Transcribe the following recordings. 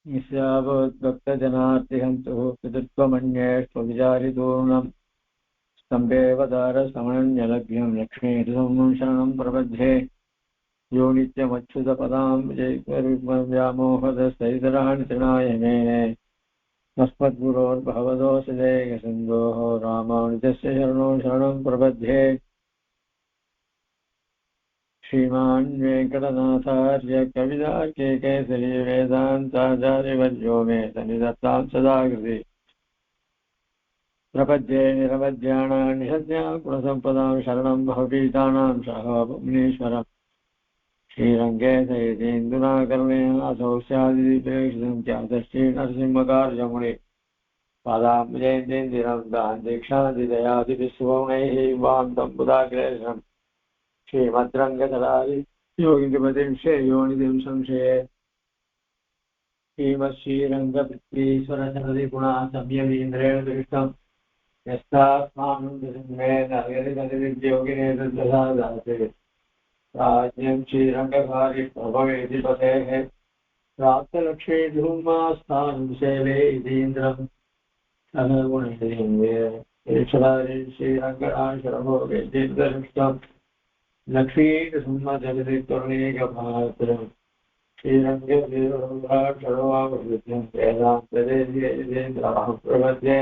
निस्यावद्भक्तजनार्तिहन्तुः पितृत्वमन्येष्वविचारितूर्णम् स्तम्भेवतारसमनन्यलभ्यं लक्ष्मीर्धूमं शरणं प्रपद्ये यो नित्यमच्युतपदां व्यामोहदस्तैतराणि तृणायमे तस्मद्गुरोर्भगवतोऽसिदेकसिन्धोः रामानुजस्य शरणो शरणं प्रपद्ये श्रीमान् वेङ्कटनाथार्य कवितार्के केसरी वेदान्ताचार्यवर्यो मे सन्निधत्तां सदा कृति प्रपद्ये निरवध्यानां निषद्यां गुणसम्पदां शरणं भवपीतानां मुनीश्वरम् श्रीरङ्गे सहितेन्दुना करुणेन असौ स्यादिप्रेक्षितं ख्यातश्री नरसिंहकार्यमुनि पादाम्बुजयन्तीन्दिरं दान्तीक्षादिदयादिविश्वमैः वान्तं बुधाग्रेशम् श्रीमद्रङ्गतलारि योगिपतिं श्रेयोनिधिं संशये श्रीमश्रीरङ्गपृथ्वीश्वरचरदिगुणा संयमीन्द्रेण दृष्टम् यस्तात्मानुमेन हरिहरियोगिने तद्दशादासे राज्ञं श्रीरङ्गकारि प्रभवेति पतेः प्राप्तलक्ष्मी धूमास्थानं सेवे इतीन्द्रं सनगुणेन्द्रेण श्रीरङ्गनाशरभो वेदीन्द्रदृष्टम् लक्ष्मीसम्मजगदितुर्णीकपात्रम् श्रीरङ्गदेवराक्षरवावृत्यं वेदान्तदेन्द्राः प्रपद्ये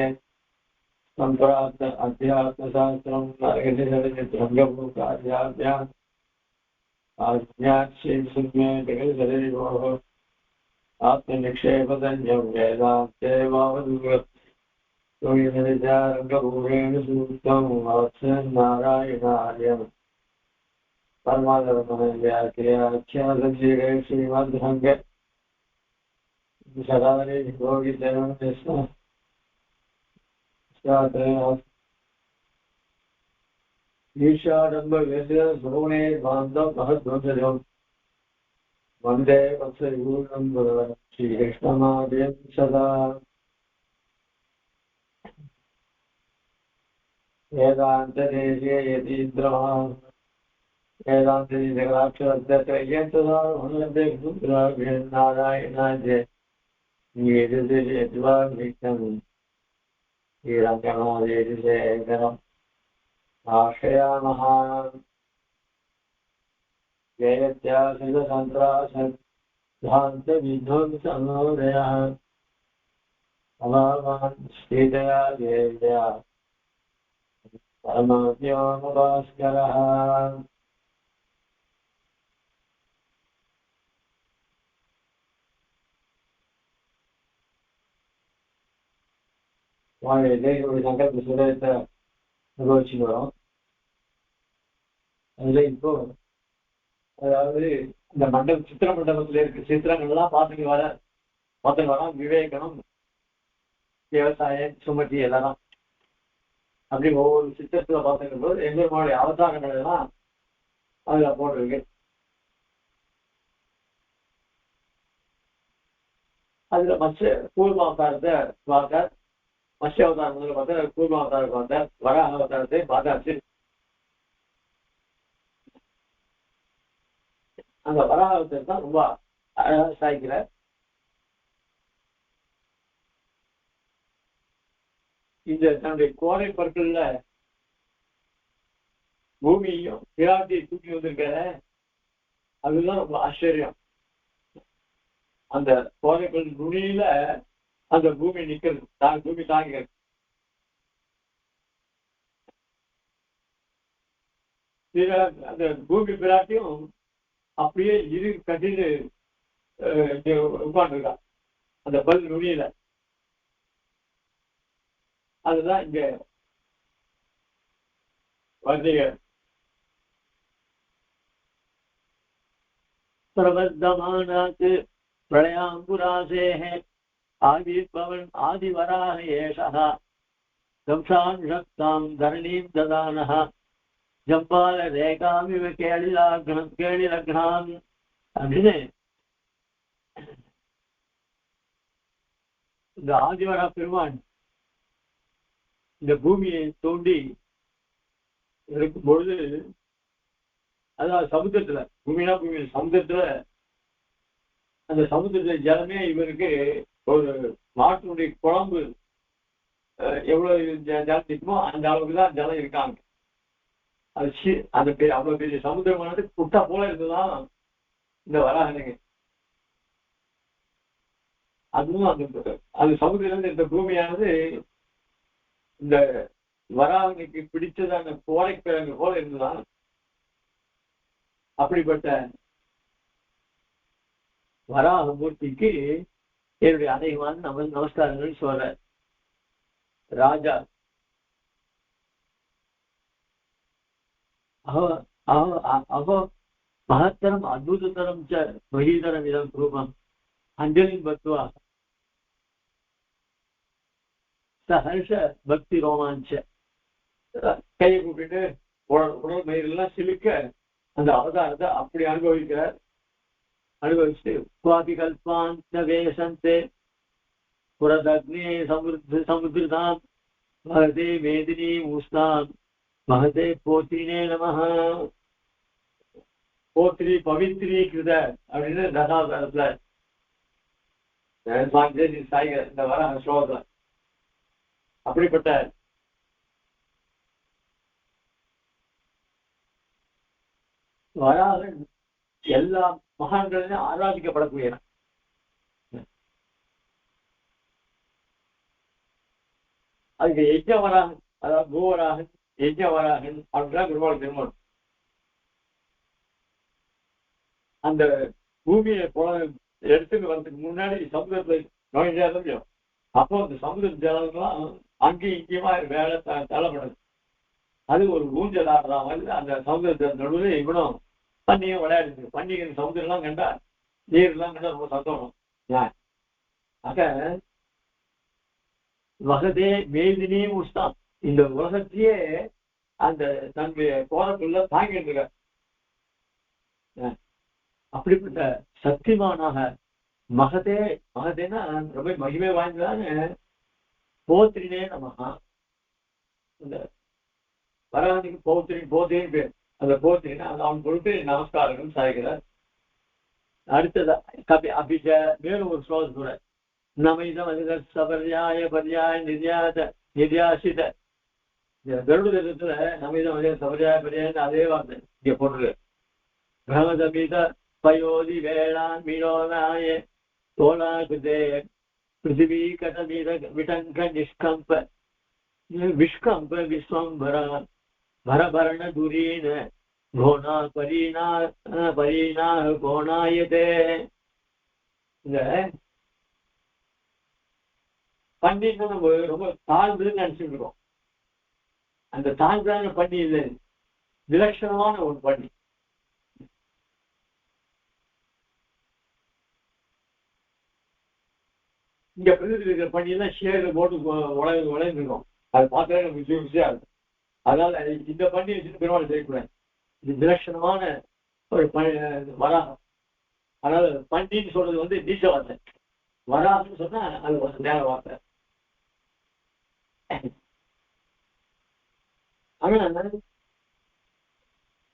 सम्प्राप्त अध्यात्मशास्त्रं नरगतिरङ्गभूकार्याभ्याम् आज्ञाक्षीसिंहे जगदितरेवोः आत्मनिक्षेपतन्यं वेदान्ते वावदुर्गत्वरङ्गभूरेण सूक्तं नारायणार्यम् परमात्मव्याख्याख्यातशीरे श्रीमद्रङ्ग सदारे ईशाडम्बव्यसुणे बान्धव महद्वंशजम् वन्दे वत्सविभूषणं श्रीकृष्णमाद्यं सदा वेदान्तदेशे यतीन्द्रः नारायणाय श्रीरङ्गनाथेशेखरम् आश्रयामः जयत्यासितसन्त्रासध्वान्तविध्वंसमोदयः अभावान् सीतया देव्या परमव्योमभास्करः சங்கல்ப சுதயத்தை அனுபவிச்சுட்டு வரோம். அதுல இப்போ அதாவது இந்த சித்திர மண்டபத்துல இருக்க சித்திரங்கள்லாம் பார்த்துட்டு வரோம். விவேகனம், விவசாயம், சுமதி எல்லாம் அப்படி ஒவ்வொரு சித்திரத்துல பார்த்துக்கும் போது எங்களுடைய அவதாரங்கள் எல்லாம் அதுல போட்டிருக்கு. அதுல மற்ற பூர்வாவதாரத்தை பார்க்க, மத்ய அவதாரம் முதல்ல பார்த்தா, கூர்மாவதாரம் பார்த்தா, வராக அவதாரத்தை பார்த்தாச்சு. அந்த வராக அவதாரம் தான் ரொம்ப அழகா சாய்க்கிற. இந்த தன்னுடைய கோடை பொருட்கள்ல பூமியையும் பிராட்டியை தூக்கி வந்திருக்க, அதுதான் ரொம்ப ஆச்சரியம். அந்த கோடை பொருள் நுனியில அந்த பூமி நிக்கிறது, பூமி தாங்கிறது. அந்த பூமி பிராட்டியும் அப்படியே இரு கட்டிட்டு உட்காந்துருக்கா அந்த பல் நுனியில. அதுதான் இங்க வர்ணிகள். பிரபத்தமானாத்து பிரளயாங்குராசேஹ ஆதிபவன் ஆதிவராக ஏஷः தம்சான் சக்தாம் தரணீம் ததானः ஜம்பால ரேகாமிவ கேளிலக்னான் அப்படின்னு இந்த ஆதிவரா பெருமான் இந்த பூமியை தோண்டி இருக்கும் பொழுது, அதாவது சமுத்திரத்துல, பூமினா பூமி சமுத்திரத்துல அந்த சமுத்திர ஜலமே இவருக்கு ஒரு மாட்டினுடைய குழம்பு எவ்வளவு ஜலம் இருக்குமோ அந்த அளவுக்கு தான் ஜலம் இருக்காங்க. அது அந்த அவ்வளவு பெரிய சமுத்திரமானது குட்டா போல இருந்துதான் இந்த வராகனுங்க. அதுவும் அந்த சமுதிரம் இந்த பூமியானது இந்த வராகனுக்கு பிடிச்சதான கோடைக்கிழங்கு போல இருந்துதான். அப்படிப்பட்ட வராகமூர்த்திக்கு என்னுடைய அனைவான நமஸ்காரங்கள் சொல்ற. ராஜா அஹோ மகத்தரம் அத்புதத்தரம் ச மகீதரம் இதம் ரூபம் அஞ்சலின் பக்துவா சஹர்ஷ பக்தி ரோமாஞ்ச. கையை கூப்பிட்டு உடல் மயிரெல்லாம் சிலுக்க அந்த அவதாரத்தை அப்படி அனுபவிக்கிறார். அனுபவிச்சுட்டு குவாபி கல்பாந்த வேசந்தே புரதக்னே சமுத்திரதாம் மகதே மேதினி மூஸ்தாம் மகதே போத்தினே நமஹ. போத்திரி பவித்ரி கிருத அப்படின்னு தசாவதாரத்துல சாய்கர் இந்த வர ஸ்லோகத்துல. அப்படிப்பட்ட வராகன் எல்லா மகான்களிலும் ஆராதிக்கப்படக்கூடிய அதுக்கு யஜ்ஞவராகன், அதாவது பூவராகன் யஜ்ஞவராகன் அப்படின்னா பெருமாள் திருமணம். அந்த பூமியை எடுத்துட்டு வர்றதுக்கு முன்னாடி சமுதிரத்துல நுழைஞ்சாலும் அப்போ அந்த சமுதிர ஜலம்லாம் அங்கேயும் இங்கேயுமா வேலை தள்ளப்படுது. அது ஒரு ஊஞ்சல் ஆடுற மாதிரி அந்த சமுதிர நடுவில் இவனும் பன்னியும் விளையாடுது. பன்னிகள் சமுதிரம்லாம் கண்டா நீர்லாம் கண்டா ரொம்ப சந்தோஷம். ஆக வகதே மேதினியும் உஷ்தான் இந்த உலகத்தையே அந்த தன்னுடைய கோரத்துள்ள தாங்கிட்டு இருக்க. அப்படிப்பட்ட சக்திமானாக மகதே மகதேனா ரொம்ப மகிமை வாய்ந்ததான போத்திரினே நமகா. இந்த வராகனுக்கு போத்திரின்னு பேர். அந்த போத்திரினா அவன் கொடுத்து நமஸ்காரங்கள் சாய்கிறார். அடுத்ததா அபிஜ மேலும் ஒரு ஸ்லோகம் கூட நமைதம் அதிகர் சபர்யாய பர்யாய நிர்யாசித. கருடத்துல நமைதம் அதிகர் சபர்யாய பர்யான்னு அதே வார்த்தை இங்க போட்டிருக்கு. பிரமதமித பயோதி வேளாண் மீனோனாய தோலாகுதே பிருத்திவி கதமித விடங்க நிஷ்கம்ப விஷ்கம்ப விஸ்வம்பர பரபரண துரீன கோணா பரீனா கோணாயதே. இந்த பண்டிகை நம்ம ரொம்ப தாழ்ந்துன்னு நினைச்சுட்டு இருக்கோம். அந்த தாழ்ந்தான பண்ணி இல்லை, விலட்சணமான ஒரு பண்ணி. இங்க பிரதிநிதி இருக்கிற பண்ணியெல்லாம் ஷேர்ல போட்டு உழைந்துருக்கோம். அது பார்த்தாலே நமக்கு ருசியா இருக்கும். அதனால இந்த பண்ணி வச்சுட்டு பெருமாள் செய்யக்கூடாது. இது விலட்சணமான ஒரு வராகம். அதனால பண்டின்னு சொல்றது நீச்ச வார்த்தை. வராகன்னு சொன்னா அது ஒரு நேர வார்த்தை. ஆனா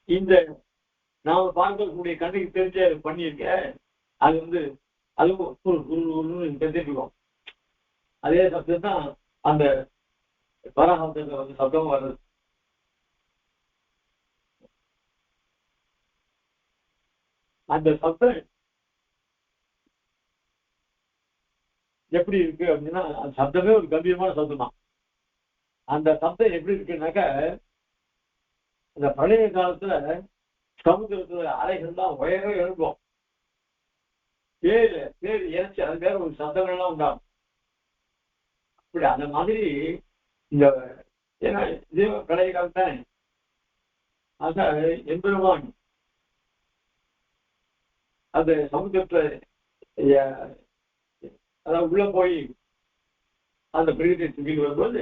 இந்த நாம பார்க்கக்கூடிய கண்ணுக்கு தெரிஞ்ச பண்ணியிருக்க அது அதுவும் தெரிஞ்சிருக்கோம். அதே சப்தம் தான் அந்த வராகத்துல சப்தம் வருது. அந்த சப்தம் எப்படி இருக்கு அப்படின்னா அந்த சப்தமே ஒரு கம்பீரமான சப்தம் தான். அந்த சப்தம் எப்படி இருக்குன்னாக்க அந்த பழைய காலத்துல சமுத்திரத்துல அலைகள் தான் உயரவே எழுப்போம். பேர் இறைச்சி அது பேர் ஒரு சப்தங்கள்லாம் உண்டாகும். அப்படி அந்த மாதிரி இந்த ஏன்னா இதே பழைய காலம் தானே. அந்த எம்பெருமான் அந்த சமுத்திரத்துல அதாவது உள்ள போய் அந்த பிரகத்தை தூக்கிட்டு வரும்போது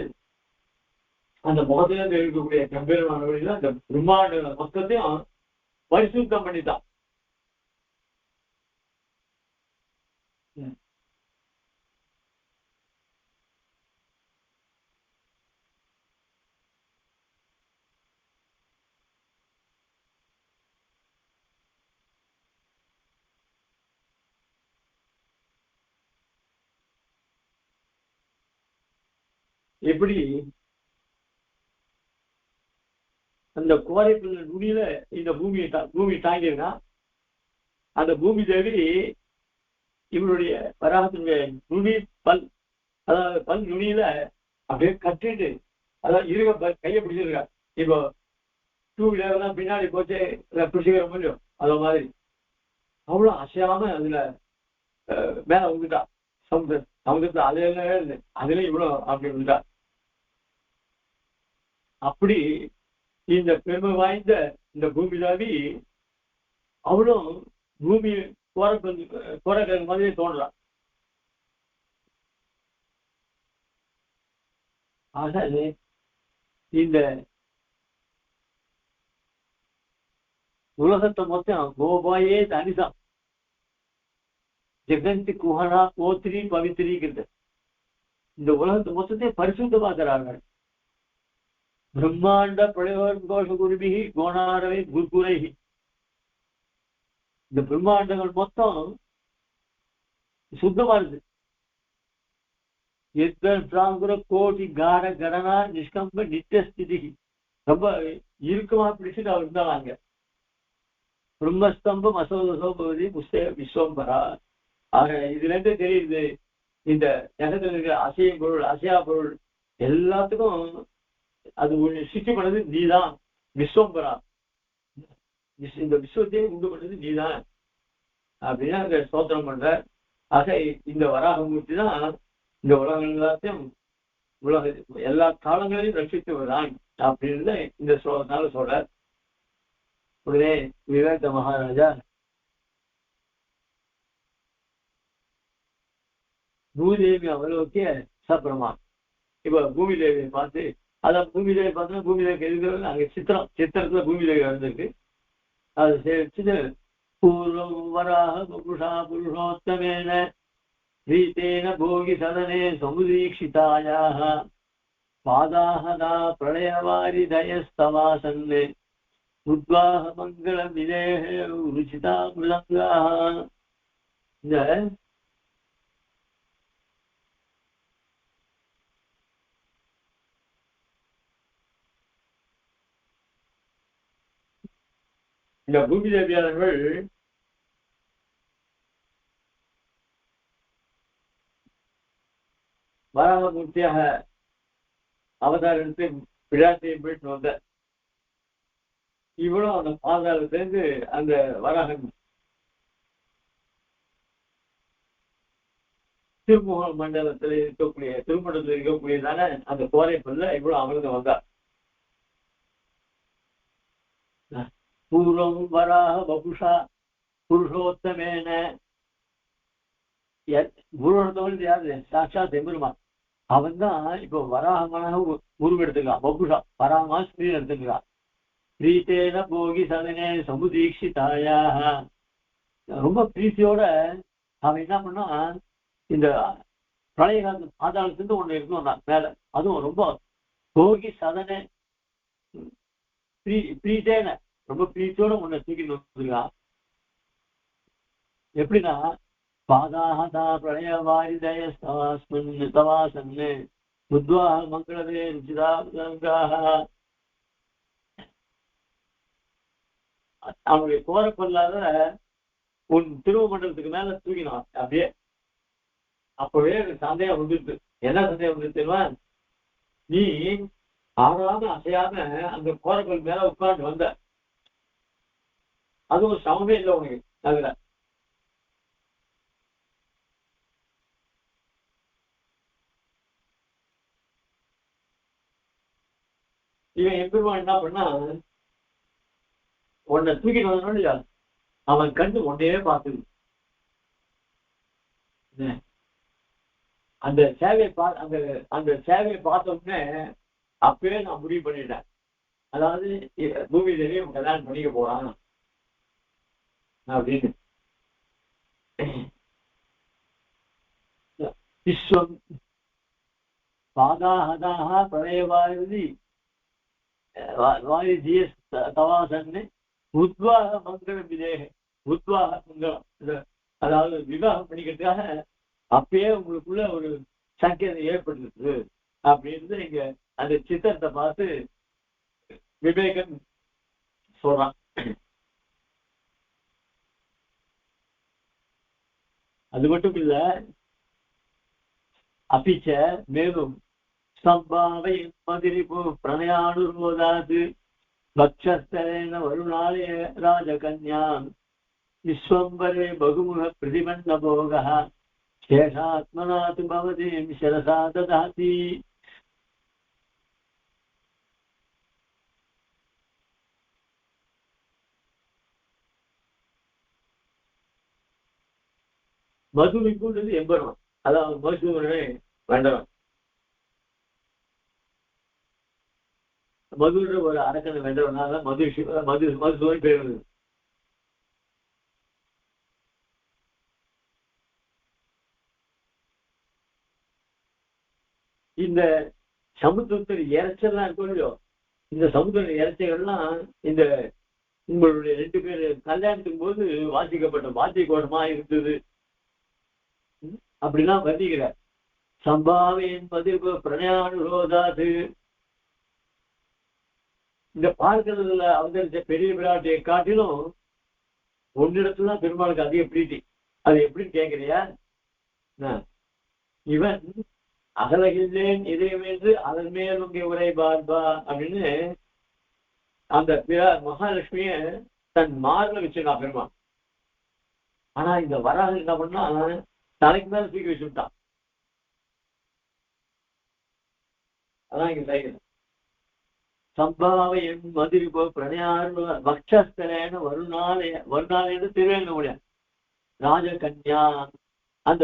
அந்த முகத்திலிருந்து இருக்கக்கூடிய கம்பீரமான வழியில அந்த பிரம்மாண்ட மொத்தத்தையும் பரிசுத்தம் பண்ணித்தான். எப்படி அந்த கோரைப்புள்ள நுனியில இந்த பூமி தாங்கிருக்கா. அந்த பூமி தேவி இவருடைய வராகத்தினுடைய நுனி பல், அதாவது பல் நுனியில அப்படியே கட்டிட்டு, அதாவது இருக கையை பிடிச்சிருக்கா. இப்போ 2 வீலர்லாம் பின்னாடி போச்சு பிடிச்சிக்கிற முடியும், அத மாதிரி அவ்வளவு அசையாம அதுல மேல வந்துட்டா. சமுதிரத்துல அதுல இவ்வளவு அப்படி வந்துட்டா. அப்படி இந்த பெருமை வாய்ந்த இந்த பூமி தாவி அவளும் பூமி கோரக்கல் மாதிரி தோன்றா. ஆக இந்த உலகத்தை மொத்தம் கோபாயே தனிதான் ஜெகந்தி குஹனா கோத்திரி பவித்திரிக்கிறது. இந்த உலகத்தை மொத்தத்தை பரிசுத்தமாக்குறார்கள். பிரம்மாண்ட பிரயோக கோஷ குருபிகி கோணாரவை குருகுரைகி. இந்த பிரம்மாண்டங்கள் மொத்தம் சுத்தமா இருக்கு. எத்தனை கோடி கார கடனா நிஷ்கம்ப நித்தியஸ்திதி ரொம்ப இறுக்கமா பிடிச்சிட்டு அவர் இருந்தாங்க. பிரம்மஸ்தம்பம் அசோதசோபதி புஸ்தக விஸ்வம்பரா. ஆக இதுல இருந்து தெரியுது, இந்த ஜகத்துல இருக்கிற அசையும் பொருள் அசையா பொருள் எல்லாத்துக்கும் அது சிருஷ்டி பண்ணது நீதான் விஸ்வம்பரா. இந்த விஸ்வத்தையும் உண்டு பண்ணது நீதான் அப்படின்னு அங்க ஸ்தோத்திரம் பண்ற. ஆக இந்த வராகமூர்த்தி தான் இந்த உலகம் எல்லாத்தையும் எல்லா காலங்களையும் ரட்சித்து வருதான் அப்படின்னு இந்த ஸ்லோகத்தினால சொல்ற. உடனே விவேக மகாராஜா பூமிதேவி அவலோக்கிய சப்ரமா. இப்ப பூமி தேவியை பார்த்து, அதான் பூமி தேவி பார்த்தோன்னா பூமி தேவி எதுக்கு அங்க சித்திரத்துல பூமி தேவி வந்திருக்கு. அது சேர்த்து பூர்வம் வராக புருஷா புருஷோத்தமேன ரீதேன போகி சதனே சமுதீக்ஷிதாயாக பாதாஹதா பிரளயவாரிதயஸ்தவாசன்னே உத்வாக மங்கள விதேக ருச்சிதா மிருதங்காக. இந்த பூமி தேவியாளர்கள் வராகமூர்த்தியாக அவதாரத்தை விழாத்தையும் போயிட்டு வந்த இவளும் அந்த பாதாளத்திலிருந்து அந்த வராகம் திருமுக மண்டலத்தில் இருக்கக்கூடிய திருமணத்தில் இருக்கக்கூடியதான அந்த கோரைப்பல்ல இவ்வளவு அமர்ந்து வந்தார். பூர்வம் வராக வபுஷா புருஷோத்தமேன. புருஷோத்தமன் யாரு? சாட்சாத் எம்பெருமான். அவன் தான் இப்போ வராகமாக உருவெடுத்துக்கான். வபுஷா வராகமா ஸ்ரீ எடுத்துக்கிறான். பிரீத்தேன போகி சதனே சமுதீக்ஷிதாயாக. ரொம்ப பிரீத்தியோட அவன் என்ன பண்ணா, இந்த பிரளய காலத்து பாதாளத்துக்கு ஒண்ணு இருக்கணும் மேல, அதுவும் ரொம்ப போகி சதனே பிரீத்தேன ரொம்ப பிரீத்தியோட ஒண்ணு தூக்கிட்டு வந்துருக்கான். எப்படின்னா பாதாஹதா பிரளய வாரிதய தவாசன்னு உத்வாக மங்களவே ருச்சிதா மிருதங்காக. அவனுடைய கோரப்பல்லாத உன் திருவமண்டலத்துக்கு மேல தூக்கினான். அப்படியே அப்பவே எனக்கு சந்தேகம் வந்துருக்கு. என்ன சந்தேகம் வந்து தெரியுமா? நீ ஆறாம அசையாம அந்த கோரப்பல் மேல உட்கார்ந்து வந்த, அது ஒரு சமமே இல்லை உனக்கு. அதுல இவன் எம்பெருமான் என்ன பண்ணா, உன்னை தூக்கிட்டு வந்தோம், அவன் கண்டு ஒன்னையே பார்த்துது. அந்த சேவையை அந்த சேவையை பார்த்த உடனே அப்பவே நான் முடிவு பண்ணிட்டேன். அதாவது பூமி தேவி கல்யாணம் பண்ணிக்க போறான் அப்படின்னு. விஸ்வம் பாதாஹதாக பிரளயவாரி தவாசன்னு உத்வாக மங்களம் விதேக. உத்வாக மங்களம், அதாவது விவாகம் பண்ணிக்கிறதுக்காக அப்பயே உங்களுக்குள்ள ஒரு சங்கேதம் ஏற்படுத்துது அப்படின்னு இங்க அந்த சித்திரத்தை பார்த்து விவேகன் சொல்றான். அது மட்டும் இல்ல, அபிச்ச மேலும் சம்பாவை மதிரிபு பிரணயானுரோதாது பக்ஷஸ்தரேன வருணாலய ராஜகன்யாம் விஸ்வம்பரே பகுமுக பிரதிபன்ன போகா சேஷாத்மனாது பவதீம் சிரசா ததாதி. மதுவிப்புன்றது எம்பெருமான், அதாவது மதுசூதனே வேண்டவன். மதுன்ற ஒரு அரக்கனை வென்றவனால மதுசூதன் பேர் வருது. இந்த சமுத்திரத்தில் இறைச்சல்லாம் இருக்கும் இல்லையோ, இந்த சமுத்திர இறைச்சல்கள்லாம் இந்த உங்களுடைய 2 பேர் கல்யாணத்துக்கும் போது வாசிக்கப்பட்ட வாத்திய கோஷமா இருந்தது அப்படிலாம் வர்ணிக்கிறார். சம்பாவின் பதிவு பிரணயானுரோதாது. இந்த பார்க்கிறதுல அவதரிச்ச பெரிய பிராட்டியை காட்டிலும் ஒன்னிடத்துலாம் பெருமாளுக்கு அதிக பிரீத்தி. அது எப்படின்னு கேட்கிறியா? இவன் அகலகில்லேன் இதயமேந்து அதன் மேல் உங்க உரை பார்பா அப்படின்னு அந்த மகாலட்சுமிய தன் மார்பில் வச்சிருக்கான் பெருமாள். ஆனா இந்த வராக என்ன பண்ணா தலைக்கு மேல தூக்கி வச்சுட்டான். அதான் இங்க சைக்கிள். சம்பாவையின் மதுரை பிரணயார் பக்ஷஸ்தரேன வருணாலய திருவேங்கமுடிய ராஜகன்யா. அந்த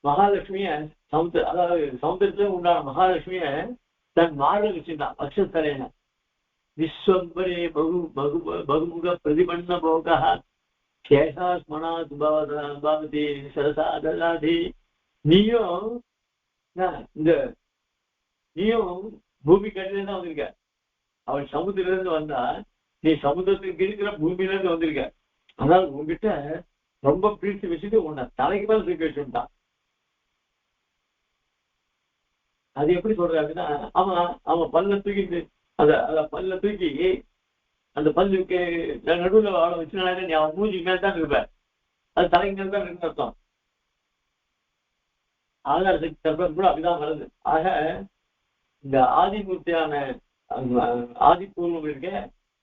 மகாலட்சுமிய அதாவது சமுத்திரத்துல உண்டான மகாலட்சுமிய தன் மார்பில் வச்சிருந்தான். பக்ஷஸ்தரேன விஸ்வம்பரே பகுமுக பிரதிபன்ன போகா சேஷாஸ்மனாத் பவதி சரசா ததாதி. நீயும் பூமி கட்டில தான் வந்திருக்க. அவன் சமுத்திரத்துல இருந்து வந்தா, நீ சமுத்திரத்துக்கு இருக்கிற பூமியில இருந்து வந்திருக்க. அதனால உங்ககிட்ட ரொம்ப பிரித்து வச்சுட்டு உன்னை தலைக்கு மேல தூக்கி வச்சுட்டான். அது எப்படி சொல்ற அப்படின்னா, அவன் பல்ல தூக்கிட்டு பல்ல தூக்கி அந்த பல்லுக்கு நடுவுல அவளை வச்சுனாலே நீ அவன் மூஞ்சி மேல தான் இருப்ப. அது தலைக்கு மேல தான் இருக்கு அர்த்தம். ஆதார சக்தி தர்ப்பம் கூட அப்படிதான் வருது. ஆக இந்த ஆதிமூர்த்தியான ஆதிபூர்வம் இருக்க,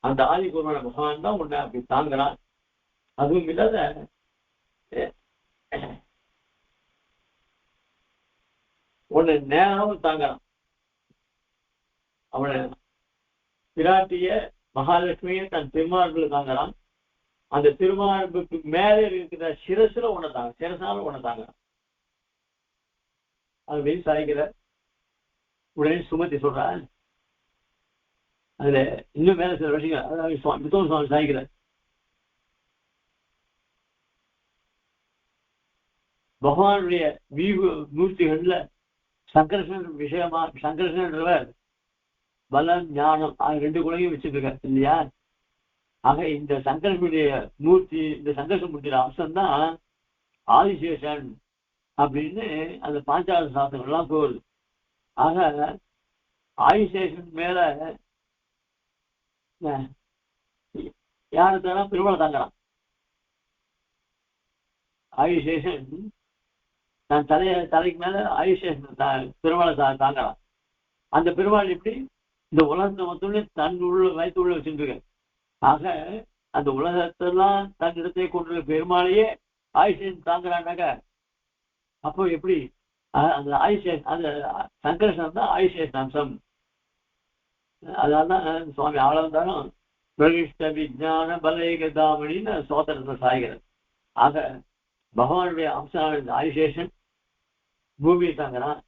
அந்த ஆதிபூர்வமான பகவான் தான் உன்னை அப்படி தாங்குறான். அதுவும் இல்லாத உன்னை நேரம் தாங்குறான். அவனை பிராட்டிய மகாலட்சுமியை தன் திருமார்புல தாங்குறான். அந்த திருமார்புக்கு மேலே இருக்கிற சிரசுல உன்னை தாங்க, சிரசால உன்னை தாங்குறான். அது வெளி சாய்க்கிற உடனே சுமத்தி சொல்ற. அதுல இன்னும் மேல சில விஷயங்கள், அதாவது சுவாமி சாய்க்கிறார். பகவானுடைய மூர்த்திகள்ல சங்கர்ஷன் விஷயமா, சங்கர்ஷன்றவர் பலம் ஞானம் 2 குணையும் வச்சிருக்கார் இல்லையா? ஆக இந்த சங்கர்ஷனுடைய மூர்த்தி, இந்த சங்கர்ஷ மூர்த்தியோட அம்சம்தான் ஆதிசேஷன் அப்படின்னு அந்த பாஞ்சால சாஸ்திரங்கள்லாம் போகுது. ஆக ஆதிசேஷன் மேல யாரு தானா பெருமாளை தாங்குறான். ஆதிசேஷன் நான் தலைக்கு மேல ஆதிசேஷன் பெருமாளை தாங்குறான். அந்த பெருமாள் எப்படி இந்த உலகத்தை மொத்தம் தன் வயிற்று உள்ள வச்சுட்டு. ஆக அந்த உலகத்தெல்லாம் தன் இடத்தை கொண்டுள்ள பெருமாளையே ஆதிசேஷன் தாங்குறான்னாக்க அப்போ எப்படி அந்த ஆதிசேஷன், அந்த சங்கர்ஷன் தான் ஆதிசேஷன் அம்சம். அதனால்தான் சுவாமி ஆளந்தாலும் பிரகிஷ்ட விஜான பலேகதாமணின்னு சோதரத்தை சாய்கிறார். ஆக பகவானுடைய அம்சம் ஆதிசேஷன் பூமியை தாங்கிறான்.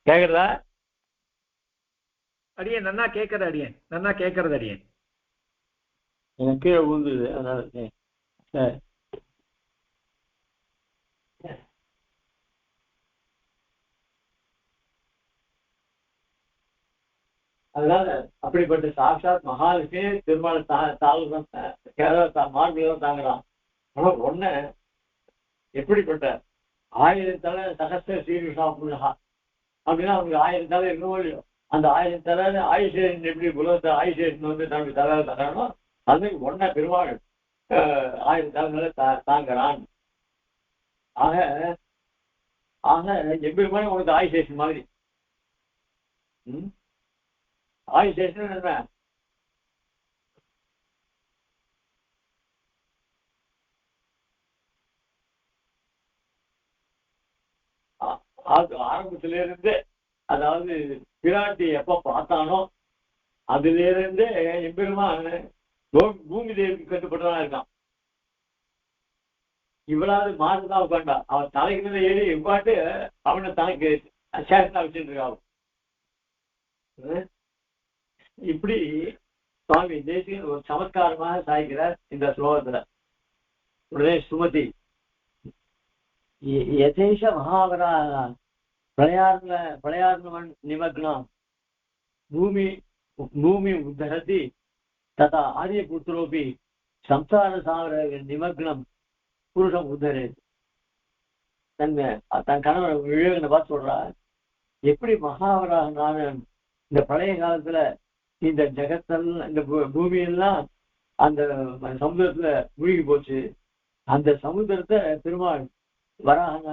கேக்குறதா? அடியேன் நன்னா கேட்கறது அடியேன், நன்னா கேட்கறது அடியேன். எனக்கு கீழே விழுந்தது அதனால. அதனால அப்படிப்பட்ட சாட்சாத் மகாலட்சுமியே திருமண மார்பில் தாங்கலாம். ஆனா ஒண்ணு எப்படிப்பட்ட 1000 தலை சகஸ்திர ஸ்ரீகிருஷ்ணா புருஷா அப்படின்னா அவங்களுக்கு 1000 தலை இருக்கவும் இல்லையோ, அந்த 1000 தலை ஆயுஷேஷன் எப்படி உலகத்தை ஆயுஷேஷன் வந்து தன்னுடைய தலையில தரானோ அது ஒன்ன பெருமாள் 1000 தலைகளை தாங்குறான். ஆக ஆக எப்படிமான உனக்கு ஆயுஷேஷன் மாதிரி. ஆயுஷேஷன் என்ன? ஆரம்பத்திலிருந்து, அதாவது பிராட்டி எப்ப பார்த்தானோ அதுல இருந்து எம்பெருமான் பூமி தேவிக்கு கட்டுப்பட்டதான் இருக்கான். இவ்வளவு மாறுதான் உட்காண்டா அவன் தலைக்கு மேல ஏறி இவ்வாட்டு அவனை தனக்கு சேஷனா வச்சுட்டு இருக்கான். இப்படி சுவாமி தேசிகன் ஒரு சமத்காரமாக சாய்க்கிறார் இந்த ஸ்லோகத்துல. உடனே சுமதி யதேஷ மகாவரா பிரயார்ண நிமக்னம் பூமி உத்தரதி ததா ஆரியபுத்திரோபி சம்சார சாகர நிமக்னம் புருஷம் உத்தரே. தன் கணவன் விவேகனை பார்த்து சொல்றா, எப்படி மகாவராக இந்த பழைய காலத்துல இந்த ஜெகத்தெல்லாம் இந்த பூமியெல்லாம் அந்த சமுதிரத்துல மூழ்கி போச்சு, அந்த சமுதிரத்தை பெருமாள் வராக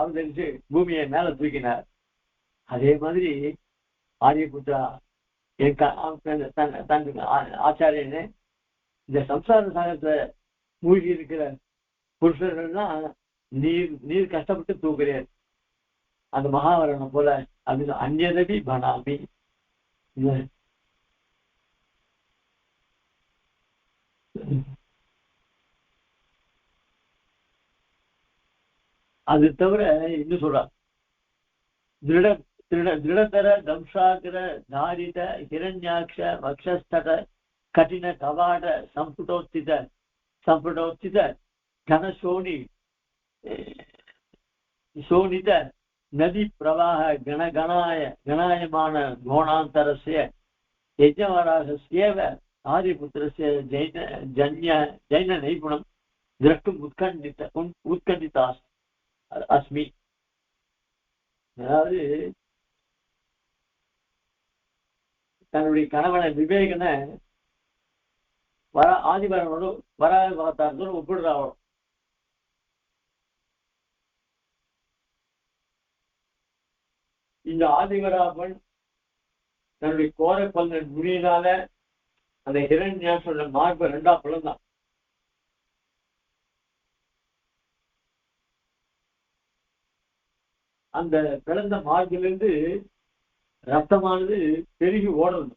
அவதரிச்சு பூமியை மேல தூக்கினார். அதே மாதிரி ஆரியபுத்திரா தன் ஆச்சாரியனே இந்த சம்சார சாகரத்துல மூழ்கி இருக்கிற புருஷர்கள்லாம் நீர் கஷ்டப்பட்டு தூக்குறேன் அந்த மகாவரணம் போல அப்படின்னு அந்நியதபி பனாமி. அது தவிர இன்னும் சொல்றான், திருடதர தம்சாகர தாரித ஹிரண்யாட்ச வக்ஷஸ்தட கடின கவாட சம்புடோத்தித கனசோனி சோனித நதி பிரவாக கணாயமான கோணாந்தரஸ்ய யஜ்ஞவராகஸ்யேவ ஆதிபுத்திரஸ்ய ஜைன நைபுணம் திரஷ்டும் உத்கண்டிதா அஸ்மி. அதாவது தன்னுடைய கணவனை விவேகனை ஆதிபரனோடு வராக பார்த்தார்கள் ஒப்பிடுறாவோ. இந்த ஆதிவராபன் தன்னுடைய கோர பல்ல முடியினால அந்த ஹிரண்யாசோட மார்பை 2ஆ பிளந்தான். அந்த பிளந்த மார்பிலிருந்து ரத்தமானது பெருகி ஓடுறது.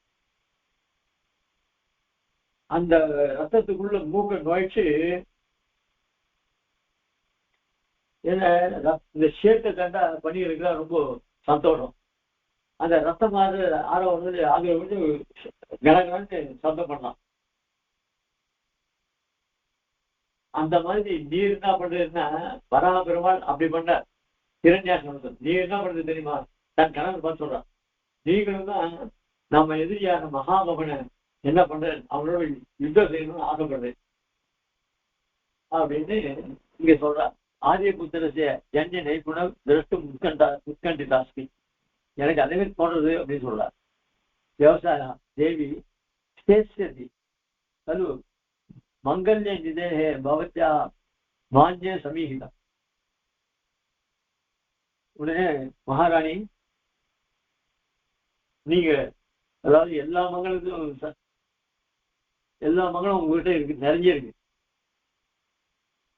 அந்த ரத்தத்துக்குள்ள மூக்க நுழைச்சு இந்த ஷேட்டை கண்டா பண்ணியிருக்கிறா ரொம்ப சந்தோஷம். அந்த ரத்தமாக ஆற வந்து அதுல வந்து கனகனு சத்தம் பண்ணலாம். அந்த மாதிரி நீர் என்ன பண்றதுன்னா வராக பெருமாள் அப்படி பண்ண ஹிரண்யாசன் நீ என்ன பண்றது தெரியுமா, தன் கணவன் பார்த்து சொல்றான், நீங்களும் தான் நம்ம எதிரியான மகாமகனை என்ன பண்றேன் அவனோட யுத்தம் செய்யணும்னு ஆசைப்படுறேன் அப்படின்னு இங்க சொல்றான். ஆரியபுத்திரசிய ஜன்ய நைபுணம் திரஷ்டும் உத்கண்டிதாஸ்மி, எனக்கு அதே தோன்றது அப்படின்னு சொல்றார். விவசாயம் தேவி சேஷதி கலு மங்கல்ய நிதேகே பவத்யா மான்ய சமீகிதம். உடனே மகாராணி நீங்க அதாவது எல்லா மங்களும் உங்ககிட்ட இருக்கு, நிறைய இருக்கு.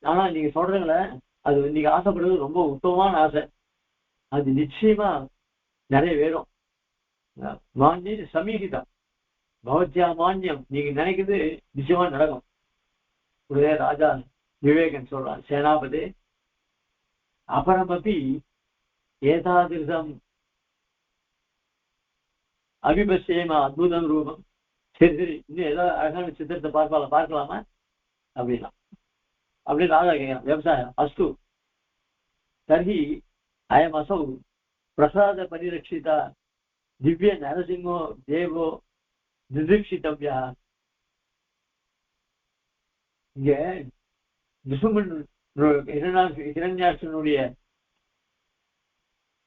ஆனா நீங்க சொல்றீங்களே அது நீங்க ஆசைப்படுறது ரொம்ப உத்தமமான ஆசை, அது நிச்சயமா நிறைய வேறும். மான்யம் சமீகிதம் பவத்யா மான்யம், நீங்க நினைக்கிறது நிச்சயமா நடக்கும். உடனே ராஜா விவேகன் சொல்றான், சேனாபதி அபரமபி ஏதாதிருஷம் அபிபஸ்யமா அத்புதம் ரூபம். சரி இன்னும் ஏதாவது அழகான சித்திரத்தை பார்க்கலாமா அப்படின்னா அப்படின்னு ராஜா கேட்கிறான். விவசாயம் அஸ்து தர்ஹி அயம் அசௌ பிரசாத பரிரட்சிதா திவ்ய நரசிங்கோ தேவோ நிதீட்சித்தவ்யா. இங்க நிசுமன் ஹிரண்யாட்சனுடைய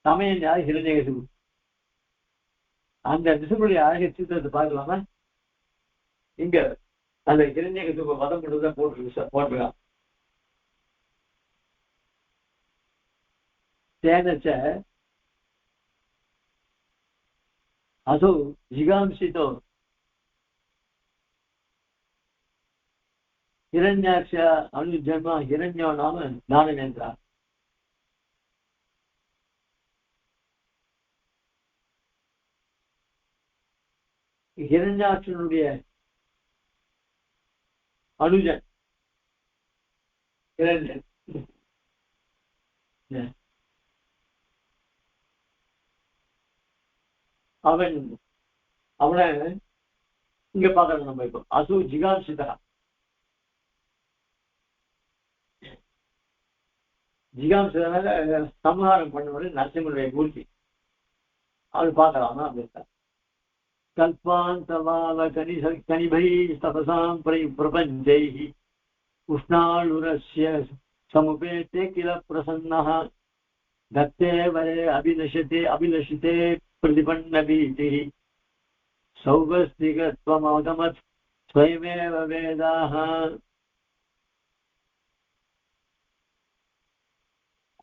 சமயம் யார்? ஹிரண்யகசிபு. அந்த நிசுமனுடைய அழகை சித்திரத்தை பார்க்கலாமா? இங்க அந்த ஹிரண்யகசிபு வதம் பண்ணுறத போட்டுருக்கான். தேனச்ச असौ जिगांसितो हिरण्याक्ष अनुजन्म हिरण्यो नाम ज्ञाननेन्द्र. हिरण्याक्षனுடைய அனுஜன் ஹிரண்யன். அவனை இங்க பாக்குறோம் நம்ம. இப்போ அசு ஜிகாம்சிதா, ஜிகாம்சிதனால சம்ஹாரம் பண்ணுவது நரசிம்மனுடைய மூர்த்தி. அவன் பார்க்கலாமா அப்படின்னா கல்பாந்தவாவ கனிபை தபசாம் பிரபஞ்சை உஷ்ணாளுரஸ்ய சமுபேத்தே கில பிரசன்னः தத்தே வரே அபிலஷிதே प्रतिपन्नभीतिः सौगस्तिकत्वमगमत् स्वयमेव वेदाः.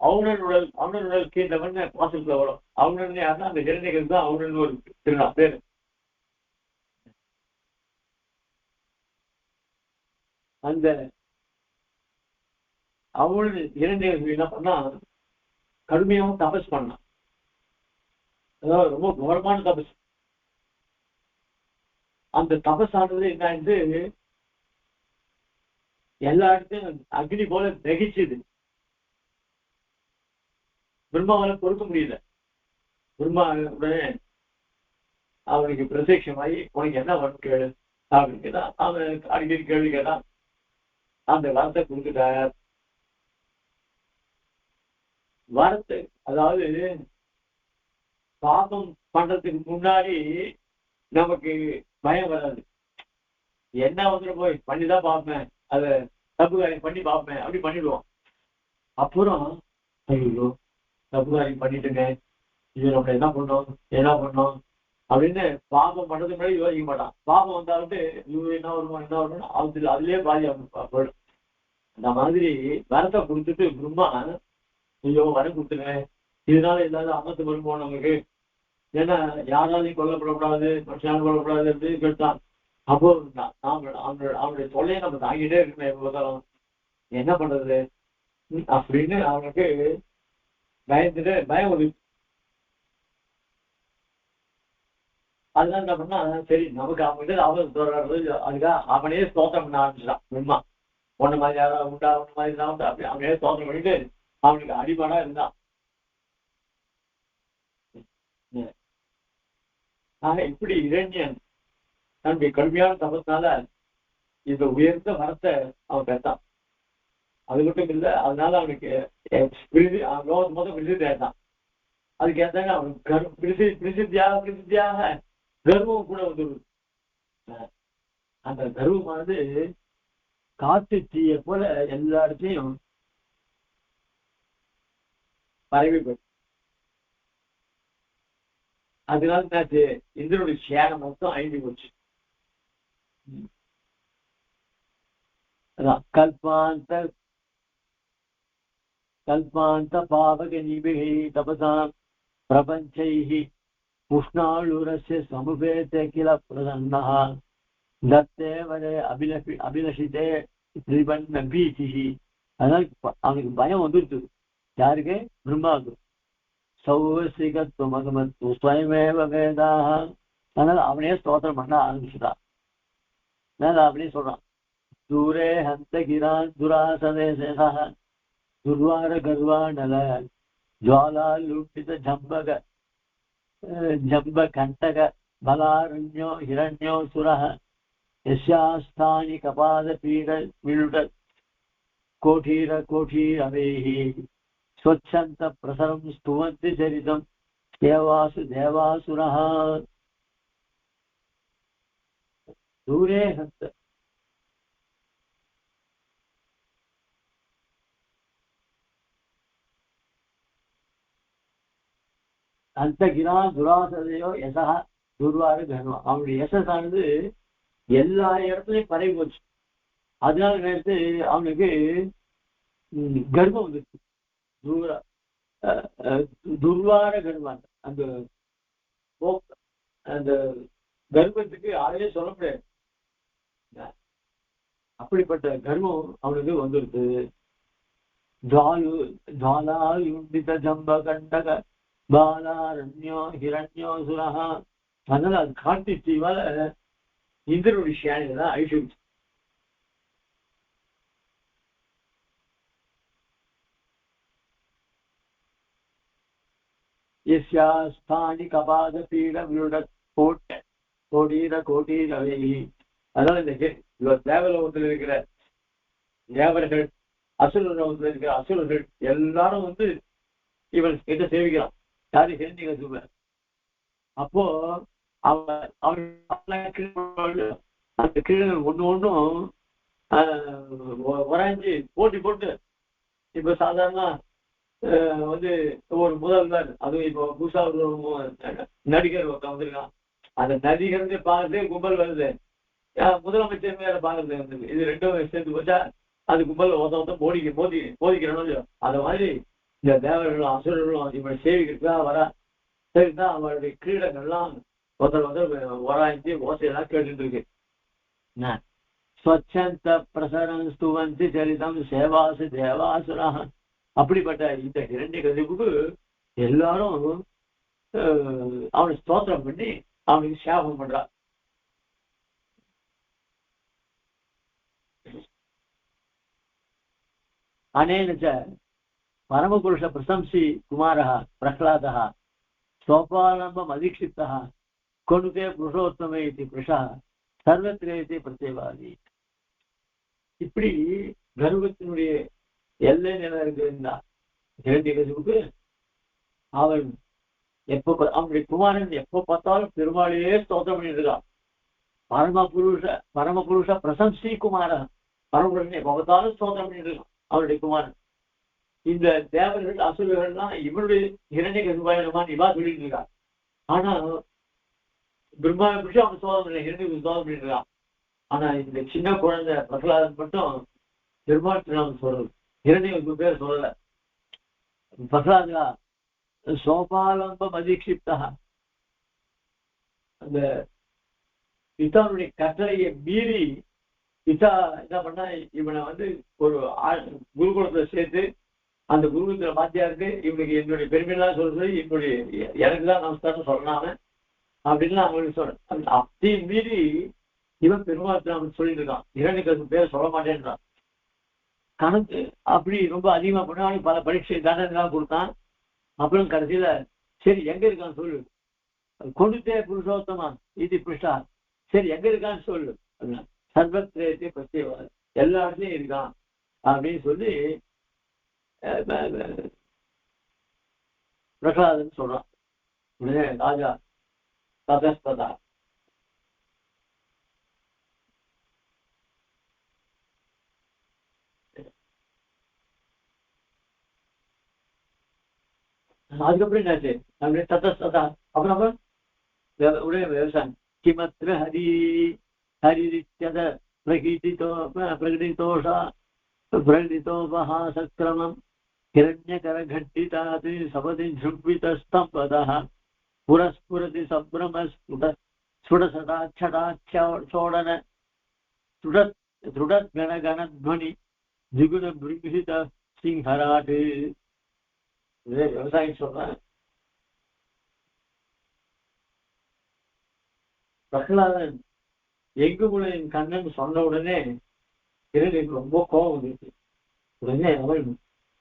அவுணனுடல் கீழ்ந்தவன் பாசத்துல வரும். அவுணன் யாருன்னா அந்த ஹிரண்யகசிபு தான் அவுணன் ஒரு திருநா பேரு. அந்த அவுணன் ஹிரண்யகசிபு என்ன பண்ணா, கடுமையாகவும் தபஸ் பண்ணான். அதாவது ரொம்ப கௌரவமான தபஸ். அந்த தபஸானது என்ன ஆயிடுது, எல்லா இடத்தையும் அக்னி போல தகிச்சுது. பிரம்மாவால பொறுக்க முடியல. பிரம்மா உடனே அவனுக்கு பிரத்யட்சமாயி உனக்கு என்ன வரும் கேளு அப்படின்னு கேட்டா, அவன் அடிக்கடி கேள்வி கேட்டான். அந்த வரத்தை கொடுத்துட்டார். வரத்தை அதாவது பாபம் பண்றதுக்கு முன்னாடி நமக்கு பயம் வராது. என்ன வந்துட்டு போய் பண்ணிதான் பார்ப்பேன், அதை தப்பு காரியம் பண்ணி பார்ப்பேன், அப்படி பண்ணிடுவோம். அப்புறம் ஐயோ தப்பு காரியம் பண்ணிட்டுங்க, இது நம்ம என்ன பண்ணோம் அப்படின்னு பாபம் பண்றதுக்கு முன்னாடி யோசிக்க மாட்டான். பாபம் வந்தாலும் என்ன வருமோ அதுலயே பாதி போயிடும். அந்த மாதிரி வரத்தை கொடுத்துட்டு பிரம்மா ஐயோ வரம் கொடுத்துங்க, இதனால ஏதாவது அமத்து வருமோ நமக்கு, ஏன்னா யாராலையும் கொல்லப்படக்கூடாது, மனுஷனாலும் கொல்லப்படாது அப்படின்னு கேட்டான். அப்போ அவனுடைய தொல்லையை நம்ம தாங்கிட்டே இருக்கணும் எப்போ பார்த்தாலும், என்ன பண்றது அப்படின்னு அவனுக்கு பயம் வருது. அதனால என்ன பண்ணா, சரி நமக்கு அவன்கிட்ட அவன் தோறாடுறது, அதுக்காக அவனே ஸ்தோத்திரம் பண்ண ஆரம்பிச்சிடான். பிரம்மா ஒன்ன மாதிரி யாராவது உண்டா, ஒன்ன மாதிரி தான் உண்டா, அப்படி அவனே ஸ்தோத்திரம் பண்ணிட்டு அவனுக்கு அடிபாடா இருந்தான். இப்படி இரண்யன் தன்னுடைய கடுமையான தபத்தினால இந்த உயர்ந்த வரத்தை அவன் பெற்றான். அது மட்டும் இல்லை, அதனால அவனுக்கு விருது லோகத்து மொத்தம் விருது தேர்ந்தான். அதுக்கு ஏற்றாங்க அவனுக்கு பிரசித்தியாக கர்வம் கூட வந்துடுது. அந்த கர்வமானது காட்டு தீய போல எல்லா இடத்தையும் பரவி போயிடும். அதனால என்னாச்சு, இந்திரனுடைய சேனம் மொத்தம் அழிஞ்சு போச்சு. கல்பாந்த பாவகனிபிகை தபசாம் பிரபஞ்சைஹி உஷ்ணாளுரஸ்ய சமுபேதே கில பிரசன்னः தத்தே வரே அபிலஷிதே திரிபன்ன பீதிஹி. அதனால அவனுக்கு பயம் வந்துருச்சு. யாருக்கு? பிரம்மாவுக்கு. சௌவசிகத்துவமகமத்து ஸ்வயமேவ வேதாக. அதனால அவனே ஸ்தோத்திரம் பண்ண ஆரம்பிச்சுட்டான். அதனால அப்படியே சொல்றான், தூரே ஹந்த கிரான் துராசதே சேதா துர்வார கர்வாணல ஜுவாலா லூட்டித ஜம்ப கண்டக பலாரண்யோ ஹிரண்யோ சுரஹ யஸ்யாஸ்தானி கபாத பீட விழுட கோட்டீரவேஹி ஸ்வச்சந்த பிரசரம் ஸ்துவந்தி சரிதம் தேவாசு தேவாசுரः दूरे हस्त அந்த கிரா துராசதையோ யசா துர்வாரு கர்வம் அவனுடைய யசஸானது எல்லா இடத்துலையும் பரவி போச்சு. அதனால நேரத்து அவனுக்கு கர்வம் வந்துச்சு. துர்வார கர்வம் அந்த அந்த கர்வத்துக்கு ஆளே சொல்ல முடியாது. அப்படிப்பட்ட கர்வம் அவனுக்கு வந்துருது. ஜுவாலாயுண்டித ஜம்ப கண்டக பாலாரண்யோ ஹிரண்யோ சுரஹா. அதனால அது காட்டு தீவால இந்திரனுடைய சேனையில தான் அழிச்சு. யஸ்யாஸ்தானி கபாத பீட விருட கோட்ட கோடீர கோடீர வேலி. அதனால இந்த தேவலோகத்தில் இருக்கிற தேவர்கள், அசுர லோகத்தில் இருக்கிற அசுரர்கள் எல்லாரும் வந்து இவன் கிட்ட சேவிக்கிறான். யாரு ஹிரண்யகசிபு. அப்போ அந்த கிழங்கள் ஒண்ணு ஒன்றும் உறைஞ்சி போட்டி போட்டு இப்ப சாதாரண வந்து ஒரு முதல்வர், அதுவும் இப்போ புதுசா ஒரு நடிகர் வந்திருக்கான். அந்த நடிகர் பார்த்து கும்பல் வருது, முதலமைச்சர் மேல பாக்குறது வந்து இது ரெண்டும் சேர்ந்து போச்சா அது கும்பல் ஒருத்த போதிக்கிறோம். அந்த மாதிரி இந்த தேவர்களும் அசுரர்களும் இவனை சேவிக்கிறதுக்காக வர சரிதான் அவருடைய கிரீடங்கள்லாம் ஒருத்தர் உராய்ச்சி ஓசையெல்லாம் கேட்டுட்டு இருக்கு. ஸ்வச்சந்த பிரசரம் ஸ்துவந்தி சரிதம் சேவாசு தேவாசுரா. அப்படிப்பட்ட இந்த ஹிரண்யகசிபுக்கு எல்லாரும் அவனை ஸ்தோத்திரம் பண்ணி அவனுக்கு சேவம் பண்றான். अनेन च परमपुरुष प्रशंसी कुमारः प्रह्लादः सोपालम्बम् अधीक्षितः कोनुते पुरुषोत्तमे इति पुरुषः सर्वत्र इति प्रत्यवादी. இப்படி கர்வத்தினுடைய எல்லை நிலை இருக்கிற ஹிரண்யகசிபுக்கு அவன் அவனுடைய குமாரன் எப்ப பார்த்தாலும் பெருமாளையே ஸ்தோத்திரம் பண்ணிட்டு இருக்கான். பரமபுருஷ பிரசம்சி குமாரன், பரமபுருஷன் எப்ப பார்த்தாலும் ஸ்தோத்திரம் பண்ணிட்டு இருக்கான் அவனுடைய குமாரன். இந்த தேவர்கள் அசுரர்கள்லாம் இவனுடைய ஹிரண்யகசிபாயனமான இவா சொல்லிட்டு இருக்கான். ஆனா பிரம்மாவை பிடிச்சி அவன் சோதனை ஹிரண்யகசிபு சோதனை பண்ணிட்டு இருக்கான். ஆனா இந்த சின்ன குழந்தை பிரகலாதன் மட்டும் பெருமாள் திருநாமம் சொல்றது, ஹிரண்யகசிபு பேர் சொல்லல. பிரகலாதா சோபாலம்பம் அதிக்ஷிப்தா, அந்த பிதாவுடைய கட்டளையை மீறி பிதா என்ன பண்ணா இவனை வந்து ஒரு குருகுலத்துல சேர்த்து அந்த குருகுலத்துல வாத்தியாருக்கு இவனுக்கு என்னுடைய பெருமையெல்லாம் சொல்றது, என்னுடைய எனக்கு தான் நமஸ்காரம் சொல்லலாம அப்படின்னு அவனுக்கு சொல்ற. அத்தையும் மீறி இவன் பெருமாள் அவன் சொல்லிட்டு இருக்கான். ஹிரண்யகசிபு பேர் சொல்ல மாட்டேன்றான். கணக்கு அப்படி ரொம்ப அதிகமா பண்ண அவனுக்கு பல பரீட்சை தண்டனை கொடுத்தான். அப்புறம் கடைசியில சரி எங்க இருக்கான்னு சொல்லு, கொடுத்தே புருஷோத்தமா இது புருஷா, சரி எங்க இருக்கான்னு சொல்லு, சர்வத்திரத்தை பிரத்யேகம் எல்லா இடத்துலயும் இருக்கான் அப்படின்னு சொல்லி பிரகலாதன் சொல்றான். உடனே ராஜா ததஸ்ததா அதுக்கப்புறம் என்னாச்சு நம்மளுடைய ததஸ்ததா அப்புறம் உடைய விவசாயம் கிமத்ர ஹரி ஹரிரித்யத பிரகிதிதோஷா பிரகிதோபஹாசக்ரமம் हिरण्यकरघट्टितात् सपदि झृग्वितस्तम्भदः पुरस्फुरति स्फुटसदाक्षराक्षोडन दृढगणगणध्वनि द्विगुणबृंहित सिंहराट्. விவசாயம் சொல்றேன். பிரகலாதன் எங்கு என் கண்ணன் சொன்ன உடனே எனக்கு ரொம்ப கோபம் வந்துச்சு. உடனே அவன்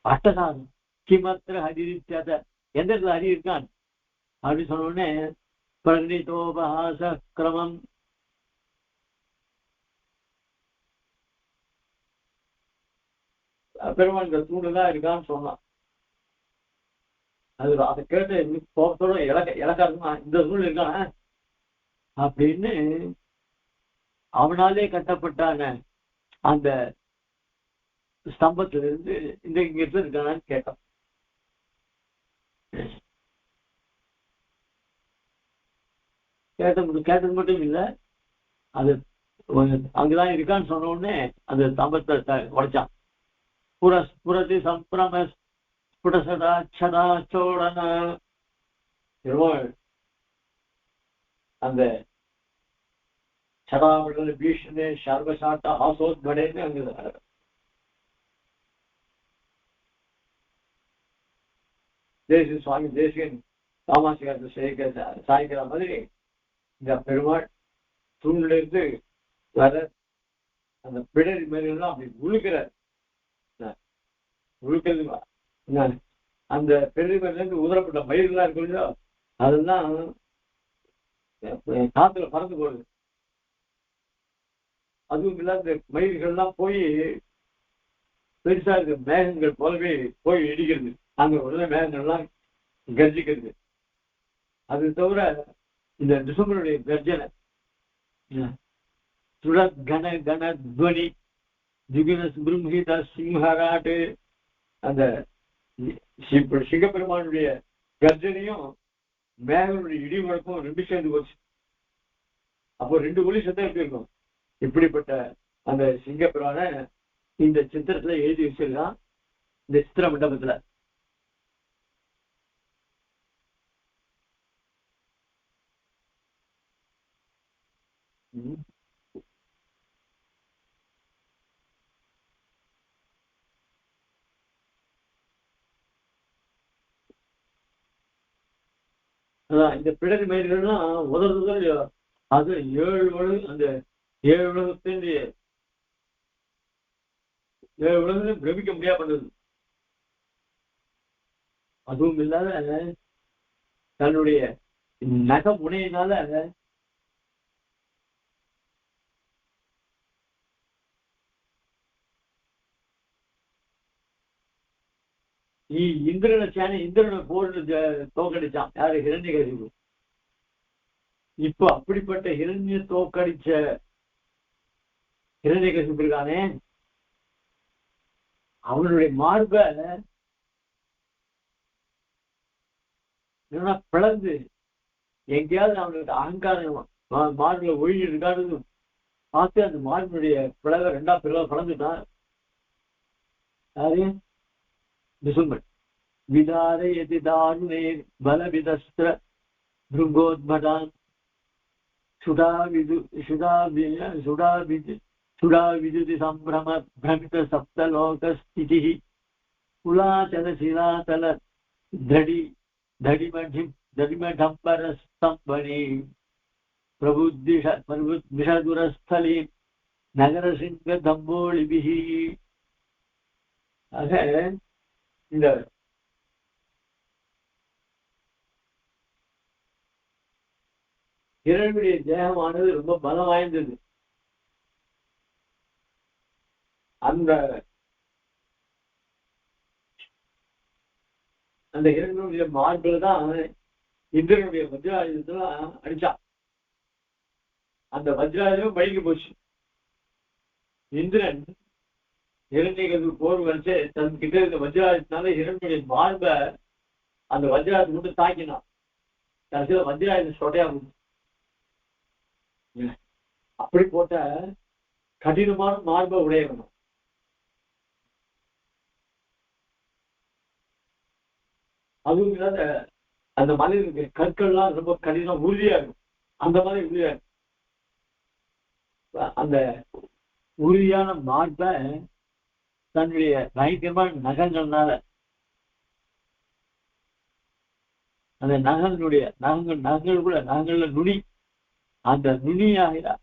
அட்டசாதம் கிமத்திர ஹரிரித்யாத, எந்த இடத்துல ஹரி இருக்கான் அப்படின்னு சொன்ன உடனே பிரகிதோபஹாச கிரமம் பெருமாள் இந்த தூண்டுதான் இருக்கான்னு சொன்னான். அது அதை கேட்டு கோபத்தோட இலக்காரமா இந்த சூழ்நிலை இருக்கான அப்படின்னு அவனாலே கட்டப்பட்டான அந்த ஸ்தம்பத்துல இருந்து இந்த இங்க இருக்கானான்னு கேட்டான். கேட்டது மட்டும் இல்ல, அது அங்கதான் இருக்கான்னு சொன்ன உடனே அந்த ஸ்தம்பத்தை உடைச்சான். புரதி சம்பிரம ஸ்புடசடா சடா சோடன அந்த சடாவிடல் பீஷ்ணே சர்வசாட்டா ஆசோத்படேன்னு அங்க தேசிய சுவாமி தேசிகன் தாமாசிகாரத்தை சாய்க்கிற மாதிரி இந்த பெருமாள் தூண்ல இருந்து வர அந்த பிடரி மேலாம் அப்படி உழுக்கிறார். உழுக்கிறது அந்த பிடரி மேல இருந்து உதரப்பட்ட மயிரெல்லாம் இருக்கு இல்லையோ அதெல்லாம் காத்துல பறந்து போகுது. அதுவும் இல்லாத இந்த மயிர்கள்லாம் போய் பெருசா இருக்க மேகங்கள் போலவே போய் இடிக்கிறது. அங்க உள்ள மேகங்கள்லாம் கர்ஜிக்கிறது. அது தவிர இந்த டிசம்பருடைய கர்ஜனை சுடத் கன கன துவனி ஜுகினஸ் பிரம்ஹித சிம்ஹராட்டு அந்த சிங்கப்பெருமானுடைய கர்ஜனையும் மேகனுடைய இடி முழக்கம் ரெண்டு சேர்ந்து போச்சு. அப்போ ரெண்டு ஒளி சத்தம் எப்படி இருக்கும்? இப்படிப்பட்ட அந்த சிங்கப்பெருமான இந்த சித்திரத்துல எழுதி வச்சிருக்கான் இந்த சித்திர மண்டபத்துல. அதான் இந்த பிடரி மயில்கள்லாம் உதறது. அது 7 உலகம், அந்த 7 உலகத்தின் 7 உலகத்தையும் பிரமிக்க முடியாது பண்ணது. அதுவும் இல்லாத தன்னுடைய நக முனையினால இந்திரனை போட்டு தோக்கடிச்சான். யாரு? ஹிரண்யகசிபு. இப்போ அப்படிப்பட்ட ஹிரண்ய தோக்கடிச்ச ஹிரண்யகசிபு இருக்கானே, அவனுடைய மார்ப பிளந்து எங்கேயாவது அவனுக்கு அகங்காரம் மார்புல ஒழுங்கி இருக்கான்னு பார்த்து அந்த மார்புடைய பிளவை 2 பிளவை பிளந்துட்டான். யாரு? நிசும்பன். விதாரயதி தாருணே பலவிதஸ்திர பிருங்கோத்மடான் சுடா விதுதி சம்பிரம பிரமித சப்தலோக ஸ்திதி குலாச்சல சிலாதல தடிமடம்பர ஸ்தம்பனி பிரபுத்திஷதுரஸ்தலி நகரசிங்க தம்போளிபிஹி. ஆக இந்த ஹிரண்யனுடைய தேகமானது ரொம்ப பலம் வாய்ந்தது. அந்த ஹிரண்யனுடைய மார்பில் தான் இந்திரனுடைய வஜ்ராயுதத்தெல்லாம் அடிச்சான். அந்த வஜ்ராயுதம் பழிக்கு போச்சு. இந்திரன் ஹிரண்யகசிபு போர் வரைச்சு தன் கிட்ட இருந்த வஜ்ராயுதத்தினால ஹிரண்யனுடைய மார்ப அந்த வஜ்ராயுதத்தை மட்டும் தாக்கினான். கடைசியில வஜ்ராயுதம் சொட்டையா போச்சு. அப்படி போட்ட கடினமான மார்பை உடையவனும் அதுவும் இல்லாத அந்த மலையில கற்கள்லாம் ரொம்ப கடினம் உறுதியா இருக்கும். அந்த மாதிரி உறுதியா இருக்கும். அந்த உறுதியான மார்பை தன்னுடைய பயங்கரமான நகங்கள்னால அந்த நகங்கள்ல நுனி, அந்த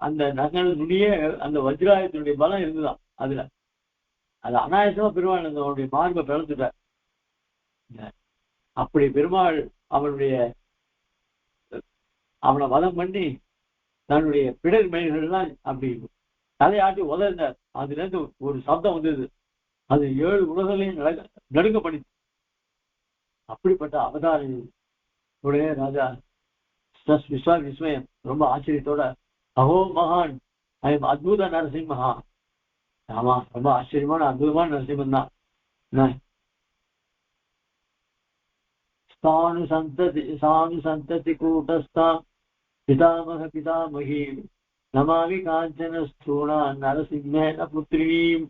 அந்த நகல் நுனியே அந்த வஜ்ராயுதத்தினுடைய பலம் இருந்துதான். அதுல அது அனாயசமா பெருமாள் அவனுடைய மார்பை பிளந்துட்டார். அப்படி பெருமாள் அவனை வதம் பண்ணி தன்னுடைய பிடர் மயில்கள்லாம் அப்படி தலையாட்டி உதர்ந்தார். அதுல இருந்து ஒரு சப்தம் வந்தது. அது 7 உலகங்களையும் நடுங்க பண்ணிச்சு. அப்படிப்பட்ட அவதாரம் உடைய ராஜா விஸ்மயம் ரொம்ப ஆச்சரியத்தோட அஹோ மகான் ஐயம் அத்புத நரசிம்மஹா. ஆமா, ரொம்ப ஆச்சரியமான அற்புதமான நரசிம்மன் தான். சானு சந்ததி கூட்டஸ்தா பிதாமக பிதாமகி நமாமி காஞ்சன ஸ்தூணா நரசிம்மேன புத்ரீம்.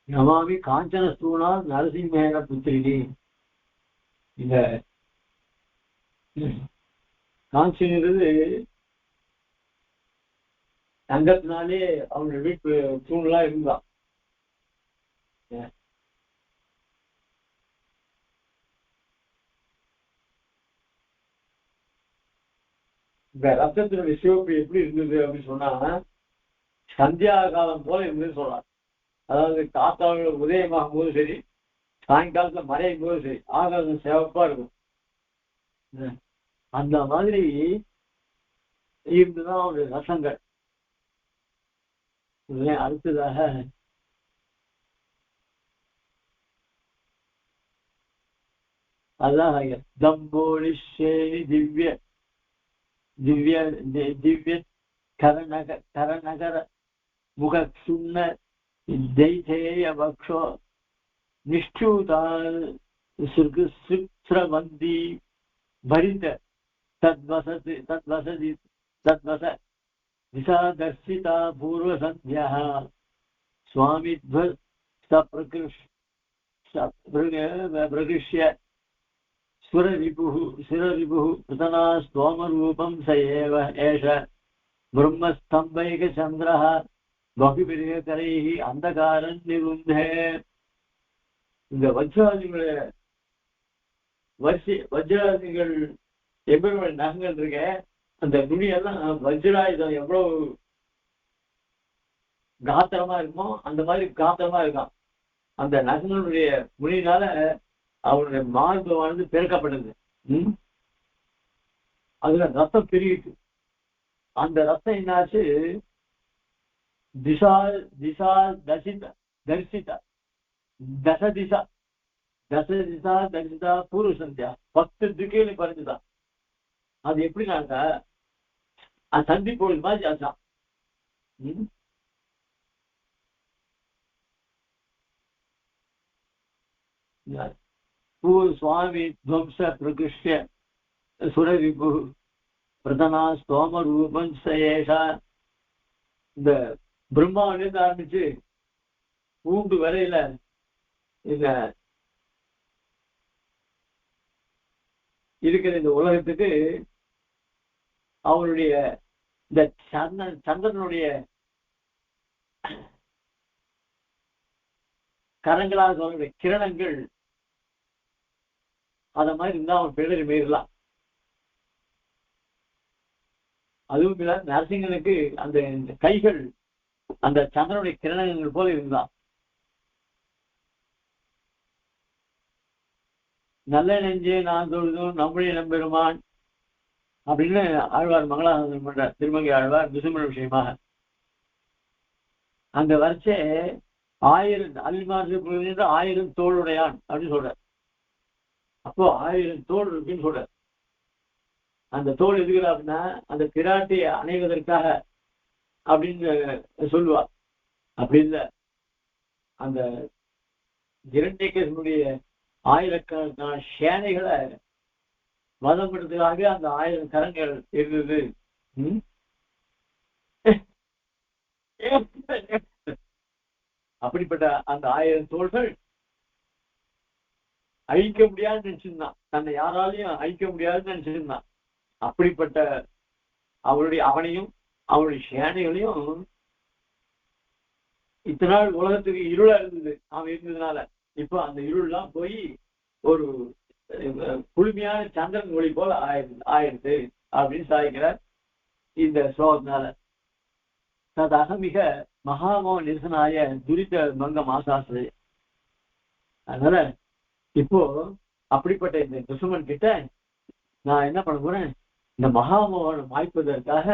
நமாமி காஞ்சன ஸ்தூணா நரசிம்மேன புத்திரினி. இந்த காஞ்சிங்கிறது தங்கத்தினாலே அவனுடைய வீட்டு தூண்லாம் இருந்தான். இந்த ரத்தத்தினுடைய சிவப்பு எப்படி இருந்தது அப்படின்னு சொன்னா சந்தியா காலம் போல இருந்ததுன்னு சொல்றாங்க. அதாவது காத்தால உதயமாகும் போது சரி, சாயங்காலத்துல மறையும் போது சரி, ஆகாசம் சிவப்பா இருக்கும். அந்த மாதிரி இருந்துதான் அவருடைய ரசங்கள். அடுத்ததாக அதான் தம்போலிஷேரி திவ்ய திவ்ய திவ்ய கரநகர முக சுண்ண தைதேய வக்ஷோ நிஷ்டூதா சிருவந்தி பரித தத்வசதி தத்வச திசா தர்சிதா பூர்வ சந்தியா பிரகிருஷ்ய சுரரிபுः பிரதனா ஸ்தோமரூபம் ச ஏவ ஏஷ பிரம்மஸ்தம்பைகச்சந்திரः பகுபிரியகரைஹி அந்தகாரன் நிருந்தே. இந்த வஜ்ராதிகள் எவ்வளவு நகங்கள் இருக்க, அந்த நுனியெல்லாம் வஜ்ராயுதம் எவ்வளவு காத்திரமா இருக்குமோ அந்த மாதிரி காத்திரமா இருக்கான். அந்த நகங்களுடைய முனியினால அவருடைய மார்பு பெருக்கப்பட்டது. அதுல ரத்தம் பெருகிட்டு அந்த ரத்தம் என்னாச்சு, திசா திசா தரிசிதா தசதிசா தரிசிதா பூர்வ சந்தியா 10 திக்கையில பறிஞ்சுதான். அது எப்படின்னாக்க சந்தி பொழுது மாதிரி ஆச்சான். சுவாமி துவம்ச பிரகிருஷ்ய சுரவிபு பிரதனா ஸ்தோம ரூபம் சேஷா. இந்த பிரம்மாவிலிருந்து ஆரம்பிச்சு பூண்டு வரையில இந்த இருக்கிற இந்த உலகத்துக்கு அவருடைய இந்த சந்திரனுடைய கரங்களாக அவருடைய கிரணங்கள் அத மாதிரி இருந்தா அவன் பிழறி மீறலாம். அதுவும் இல்ல, நரசிங்கனுக்கு அந்த கைகள் அந்த சந்திரனுடைய கிரணங்கள் போல இருந்தான். நல்ல நெஞ்சே நான் தொழுதும் நம்முடைய நம்பெருமான் அப்படின்னு ஆழ்வார் மங்களாசாசனம் பண்ற திருமங்கை ஆழ்வார் திசுமண விஷயமாக அங்க வரைச்சே 1000 அல்மாறு 1000 தோளுடையான் அப்படின்னு சொல்ற. அப்போ 1000 தோல் இருக்குன்னு சொல்ற. அந்த தோல் எதுக்குறா அப்படின்னா அந்த பிராட்டியை அணைவதற்காக அப்படின்னு சொல்லுவார். அப்படி இல்லை, அந்த இரண்யனுடைய ஆயிரக்கணக்கான சேனைகளை வதம் பண்றதுக்காக அந்த 1000 கரங்கள் இருந்தது. அப்படிப்பட்ட அந்த 1000 தோள்கள் அழிக்க முடியாதுன்னு நினைச்சிருந்தான். தன்னை யாராலையும் அழிக்க முடியாதுன்னு நினைச்சிருந்தான். அப்படிப்பட்ட அவனையும் அவனுடைய சேனைகளையும் இத்தனை நாள் உலகத்துக்கு இருளா இருந்தது அவன் இருந்ததுனால. இப்ப அந்த இருள்லாம் போய் ஒரு குளுமையான சந்திரன் ஒளி போல ஆயிடுது அப்படின்னு சாதிக்கிறார் இந்த ஸ்லோகத்தினால. ததகமிக மகாமோ நிரசனாய துரித மங்க மாசாஸ்திரி. அதனால இப்போ அப்படிப்பட்ட இந்த குசுமன் கிட்ட நான் என்ன பண்ண போறேன், இந்த மகாமோகனை மாய்ப்பதற்காக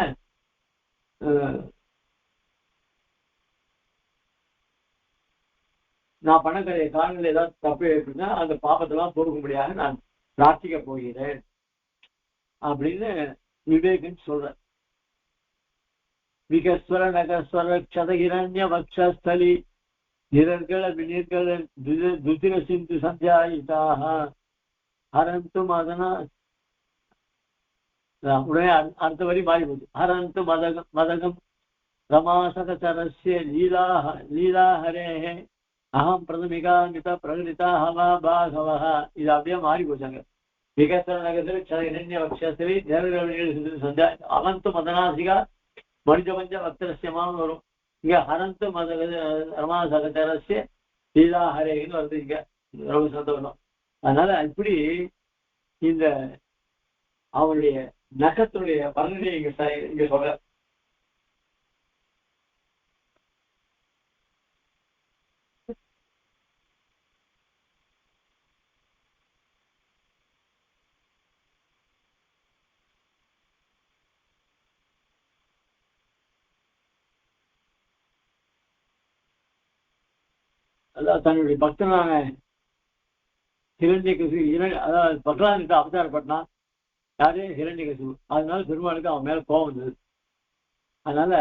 நான் பண்ணக்கூடிய காலங்களில் ஏதாவது தப்பு இருக்குன்னா அந்த பாபத்தெல்லாம் பொறுக்கும்படியாக நான் பிரார்த்திக்க போகிறேன் அப்படின்னு விவேகன் சொல்றேன். விகஸ்வர நகஸ்வர க்ஷதகிரண்ய வக்ஷஸ்தலி நிரர்கள வினிர்கள துதிர சிந்து சந்தியாயிதாக ஹரந்து மதனா. உடனே அடுத்த வரி மாறி போகுது. ஹரந்து மதகம் ரமாசகரஸ்ய லீலாஹரே அகம் பிரதமிகாமித பிரகடிதா ஹவா பாகவஹ. இது அப்படியே மாறி போச்சாங்க. விகஸ்வர நகத்தில் க்ஷதகிரண்ய வக்ஷஸ்தலி நிரர்கள வினிர்கள் சந்தியா அவந்து மதனாசிகா மனிதபஞ்ச பக்தரஸ்யமானு வரும். இங்க ஹரந்து மத ரமாசகரஸ்ய லீலாஹரேன்னு வருது. இங்க ரொம்ப சந்தோஷம். அதனால இப்படி இந்த அவனுடைய நகத்துடைய வர்ணனையை இங்க சொல்ற. அதாவது தன்னுடைய பக்தனான ஹிரண்யகசிபு அதாவது பகவானுக்கு அவதாரப்பட்டான். யாரு? ஹிரண்யகசிபு. அதனால பெருமாளுக்கு அவன் மேல கோபம் வந்தது. அதனால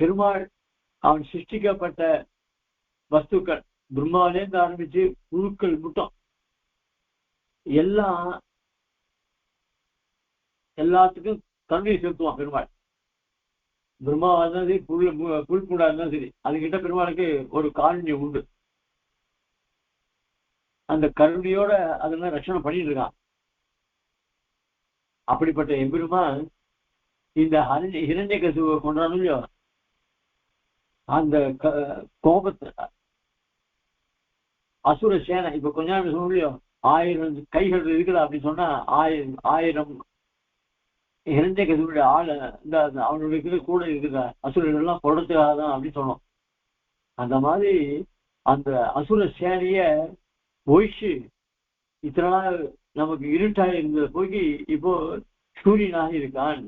பெருமாள் அவன் சிருஷ்டிக்கப்பட்ட வஸ்துக்கள் பிரம்மாவிலேருந்து ஆரம்பிச்சு புழுக்கள் முட்டம் எல்லாத்துக்கும் கருணை செலுத்துவான் பெருமாள். பிரம்மாவா இருந்தாலும் சரி, புல்பூடா இருந்தாலும் சரி, அதுகிட்ட பெருமாளுக்கு ஒரு காருண்யம் உண்டு. அந்த கருணையோட அதெல்லாம் ரட்சணை பண்ணிட்டு இருக்கான். அப்படிப்பட்ட எம்பெருமான் இந்த ஹிரண்யகசிபுவை கொண்டாடும் இல்லையோ, அந்த கோபத்தை அசுர சேனை இப்ப கொஞ்ச நேரம் சொல்ல இல்லையோ 1000 கைகள் இருக்குதா அப்படின்னு சொன்னா 1000 ஹிரண்யகசிபுடைய ஆளு இந்த அவனுடைய கூட இருக்குதா அசுரர்கள் எல்லாம் கொடுத்துக்காதான் அப்படின்னு சொன்னோம். அந்த மாதிரி அந்த அசுர சேனைய ஒழிச்சு இத்தனை நாள் நமக்கு இருட்டாக இருந்தது போய் இப்போ சூரியனாக இருக்கான்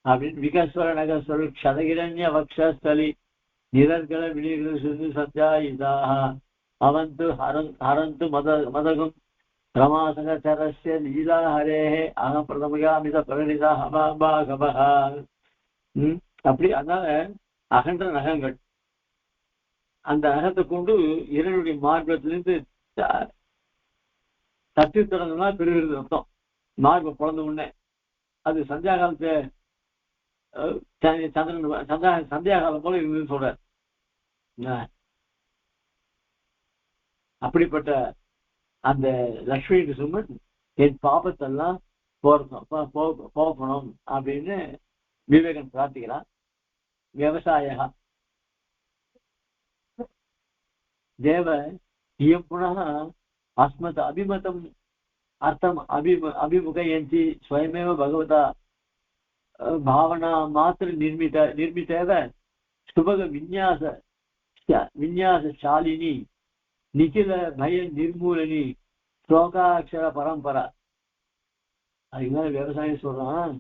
அப்படின்னு. விகஸ்வர நகஸ்வர க்ஷதகிரண்ய வக்ஷஸ்தலி நிரர்கள வினிர்கள் சத்யாயிதாக அவந்து ஹரந்து மதகம் ரமாசகரஸ்ய லீலாஹரே அகம் பிரதமகாமித பிரகடிதா ஹவா பாகவஹ. அப்படி அதனால அகன்ற நகங்கள் அந்த நகத்தை கொண்டு இறைவனுடைய மார்க்கத்திலிருந்து தட்டி திறந்தா பெருகிறது அர்த்தம். மார்பை பிறந்த உடனே அது சந்தியா காலத்தை சந்திரன் சந்தியா காலம் போல இருந்ததுன்னு சொல்ற. அப்படிப்பட்ட அந்த லட்சுமி சுமன் என் பாபத்தெல்லாம் போகணும் அப்படின்னு விவேகன் பிரார்த்திக்கிறான். விவசாய தேவ இயம் புனः அஸ்மத் அபிமதம் அர்த்தம் அபிமுகயந்தி ஸ்வயமேவ பகவதா பாவனா மாத்திர நிர்மிதேவ சுபக விநியாசாலினி நிகில பய நிர்மூலனி ஸ்லோகாட்சர பரம்பரா. அதுக்கு மேல விவசாயம் சொல்றான்.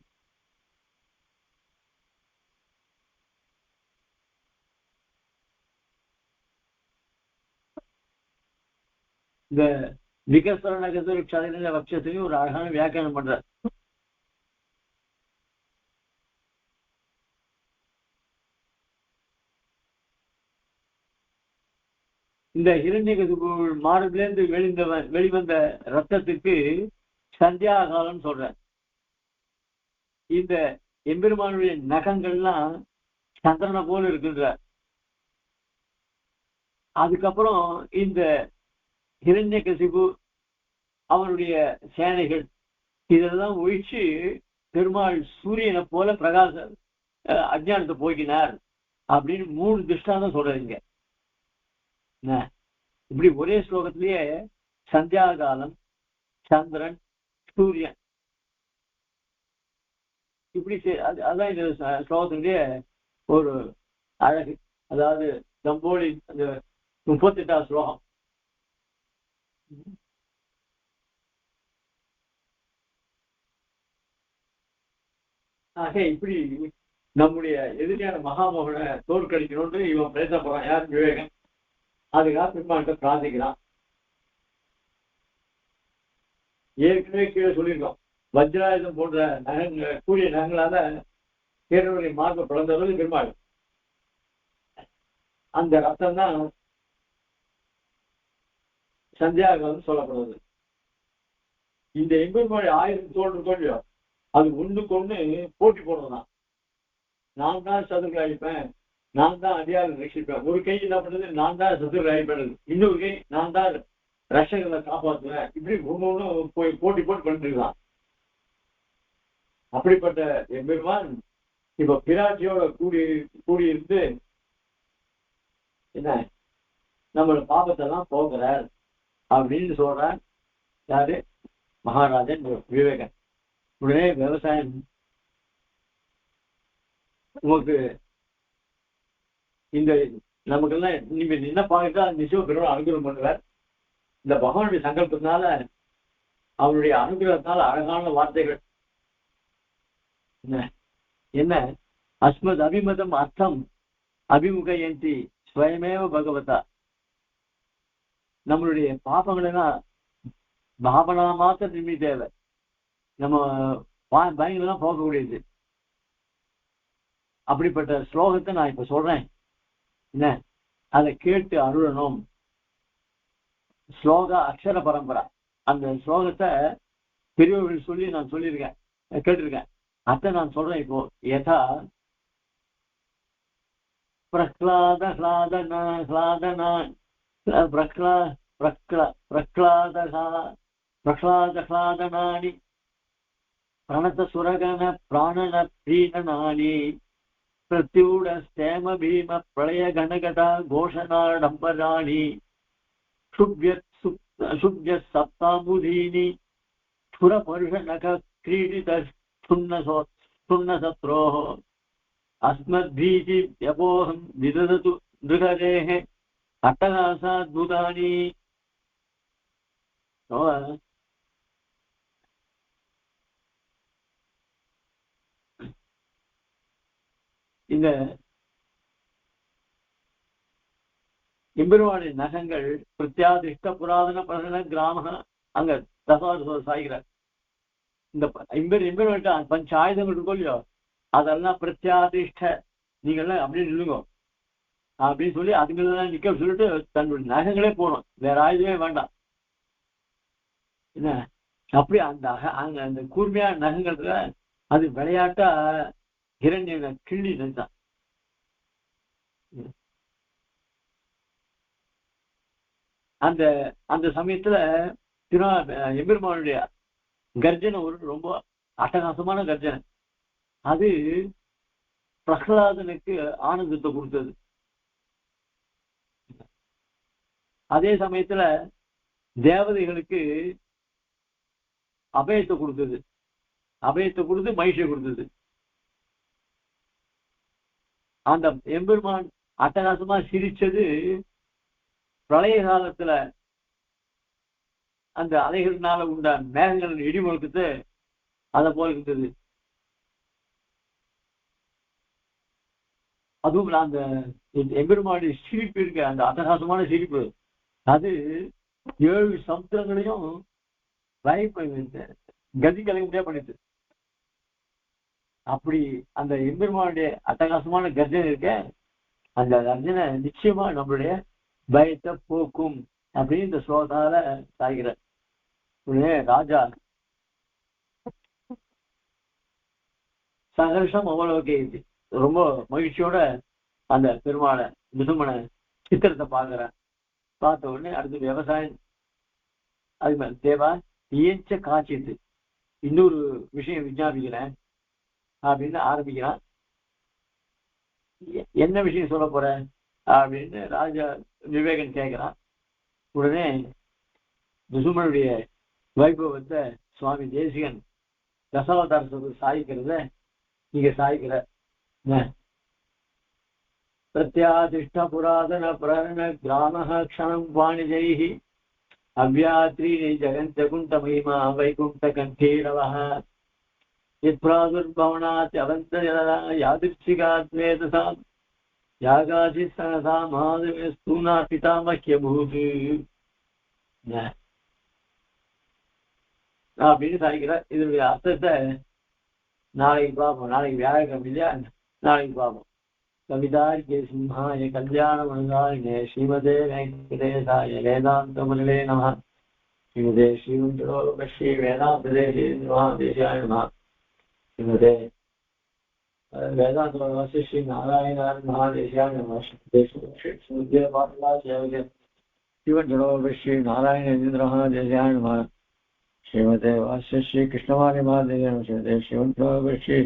இந்த விகஸ்வர நகர் க்ஷதகிரண்ய வக்ஷத்திலையும் ஒரு அழகான வியாக்கியானம் பண்ற. இந்த ஹிரண்யகசிபு மார்பிலிருந்து வெளிவந்த ரத்தத்துக்கு சந்தியா காலம் சொல்ற. இந்த எம்பெருமானுடைய நகங்கள்லாம் சந்திரனை போல இருக்கின்ற. அதுக்கப்புறம் இந்த ஹிரண்யகசிபு அவனுடைய சேனைகள் இதெல்லாம் ஒழிச்சு பெருமாள் சூரியனை போல பிரகாச அஜ்ஞானத்தை போக்கினார் அப்படின்னு 3 திருஷ்டாந்தம் சொல்றீங்க. இப்படி ஒரே ஸ்லோகத்திலேயே சந்தியா காலம், சந்திரன், சூரியன். இப்படி அதான் இந்த ஸ்லோகத்தினுடைய ஒரு அழகு. அதாவது தம்போலி அந்த 38வது ஸ்லோகம். ஆக இப்படி நம்முடைய எதிரியான மகாமோகனை தோற்கடிக்கணும்னு இவன் பேச போறான். யார்? விவேகன். அதுக்காக பெருமாள்கிட்ட பிரார்த்திக்கிறான். ஏற்கனவே கீழே சொல்லியிருக்கோம், வஜ்ராயுதம் போன்ற நகங்கள் கூடிய நகங்களால பேரவரை மார்பை பிளந்தவர்கள் பெருமாள். அந்த ரத்தம் தான் சந்தியாகாலம் சொல்லப்படுறது. இந்த எம்பெருமாள் 1000 தோல் தோல்வியோ அது ஒண்ணுக்கு ஒண்ணு போட்டி போடுறதுதான். நான் தான் சதுர்களை அழிப்பேன், நான் தான் அடியாரை ரட்சிப்பேன். ஒரு கை என்ன பண்றது, நான் தான் சதுர்களை அழிப்பேன். இன்னொரு கை நான் தான் ரஷங்களை காப்பாற்றுவேன். இப்படி ஒண்ணு போய் போட்டி போட்டு பண்ணிட்டு இருக்கான். அப்படிப்பட்ட எம்பெருமான் இப்ப பிராட்டியோட கூடியிருந்து என்ன நம்மளோட பாபத்தெல்லாம் போகிறார் அப்படின்னு சொல்றார். யாரு? மகாராஜன் விவேகன். உடனே விவசாயம் உங்களுக்கு இந்த நமக்கெல்லாம் நீங்க என்ன பார்த்துட்டா நிச்சயம் பெருமாள் அனுகிரகம் பண்ணுவார். இந்த பகவானுடைய சங்கல்பத்தினால அவருடைய அனுகிரகத்தினால அழகான வார்த்தைகள் என்ன அஸ்மத் அபிமதம் அர்த்தம் அபிமுகயந்தி ஸ்வயமேவ பகவதா. நம்மளுடைய பாபங்களெல்லாம் பாவனா மாத்திர திரும்பி தேவை. நம்ம பயங்கள்லாம் போகக்கூடியது. அப்படிப்பட்ட ஸ்லோகத்தை நான் இப்ப சொல்றேன். என்ன அதை கேட்டு அருளணும். ஸ்லோக அக்ஷர பரம்பரை. அந்த ஸ்லோகத்தை பெரியவர்கள் சொல்லி நான் சொல்லியிருக்கேன், கேட்டிருக்கேன். அதை நான் சொல்றேன் இப்போ. யதா பிரஹ்லாத பிரஹ்லாதனானி பிரணத சுரகன பிராணன பிரீணனானி பிரத்யூட ஸ்தேம பீம பிரளய கணகடா கோஷனாடம்பராணி சுப்ய சப்தாமுதீனி சுர பருஷ நக கிரீடித சுன்னசத்ரோ அஸ்மத்பீதி யபோஹம் விததது நிருகரேஹ அட்டகாசாத்புதானி. இந்த எம்பெருமானின் நகங்கள் பிரத்யாதிஷ்ட புராதன பிரதன கிராம அங்க தசாவத சாய்கிறார். இந்த எம்பெருமாட்ட பஞ்ச ஆயுதங்கள் இருக்கும் இல்லையோ, அதெல்லாம் பிரத்யாதிஷ்ட நீங்கள்லாம் அப்படியே நில்லுங்க அப்படின்னு சொல்லி அதுங்களெல்லாம் நிக்க சொல்லிட்டு தன்னுடைய நகங்களே போகணும், வேற ஆயுதமே வேண்டாம். என்ன அப்படி அந்த அந்த கூர்மையான நகங்கள்ல அது விளையாட்டா இரண்ய கிள்ளி நினைத்தான். அந்த அந்த சமயத்துல எம்பெருமானுடைய கர்ஜனை ஒரு ரொம்ப அட்டகாசமான கர்ஜனை. அது பிரகலாதனுக்கு ஆனந்தத்தை கொடுத்தது. அதே சமயத்துல தேவதைகளுக்கு அபயத்தை கொடுத்தது. அபயத்தை கொடுத்து மகிழ்ச்சியை கொடுத்தது. அந்த எம்பெருமான் அட்டகாசமா சிரிச்சது பிரளய காலத்துல அந்த அலைகளினால உண்டான மேகங்கள் இடி முழக்கத்தை அதை போல இருந்தது. அதுவும் அந்த எம்பெருமானுடைய சிரிப்பு இருக்க, அந்த அட்டகாசமான சிரிப்பு, அது 7 சமுத்திரங்களையும் கதி கலங்க முடியாது பண்ணிட்டு. அப்படி அந்த எம்பெருமானுடைய அட்டகாசமான கர்ஜனை இருக்க, அந்த கர்ஜனை நிச்சயமா நம்மளுடைய பயத்தை போக்கும் அப்படின்னு இந்த ஸ்லோகத்தால சாய்கிறார். உடனே ராஜா சகர்ஷம் அவ்வளவு ரொம்ப மகிழ்ச்சியோட அந்த பெருமாளை நிசுமனை சித்திரத்தை பார்க்கிறேன். பார்த்த உடனே அடுத்து விவசாயம் அது மாதிரி தேவா ஏச்ச காட்சியது இன்னொரு விஷயம் விஞ்ஞாபிக்கிறேன் அப்படின்னு ஆரம்பிக்கிறான். என்ன விஷயம் சொல்ல போற அப்படின்னு ராஜா விவேகன் கேட்கிறான். உடனே நிசுமனுடைய வைபவத்தை சுவாமி தேசிகன் தசாவதாரத்தை சாய்க்கிறத நீங்க சாய்க்கிற பிரத்யாதிஷ்ட புராதன புராண கிராம க்ஷணம் வாணிஜைஹி அவ்யாத்ரீணி ஜெகந்த குண்ட மகிமா வைகுண்ட கண்டீரவஹ யத்பிராதுர்பவனாத் அவந்த யாதிர்ச்சிகாத்வேதசாம் யாகாசி சனதா மாதவே ஸ்தூனா பிதாமஹ்யபூத் அப்படின்னு சாய்க்கிறார். இதனுடைய அர்த்தத்தை நாளைக்கு பார்ப்போம். நாளைக்கு வியாழக்கிழமை இல்லையா, நாளைக்கு பார்ப்போம். கவிதார்க்கிய சிம்ஹாய கல்யாண மனதாரிணே ஸ்ரீமதே வெங்கடேசாய வேதாந்த முரளே நமः. ஸ்ரீமதே ஸ்ரீ வேதாந்த தேசிகாய நமः. ஸ்ரீமதே வேதாந்த ஸ்ரீ நாராயண மகாதேசிகாய நமः. ஸ்ரீ நாராயணேந்திர மகாதேசிகாய நமः. श्रीमते वास्य श्री कृष्णवाणी महादेव श्रीमते श्रीवंश श्री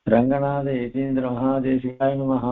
रंगनाथ यतीन्द्र महादेशिकाय नमः.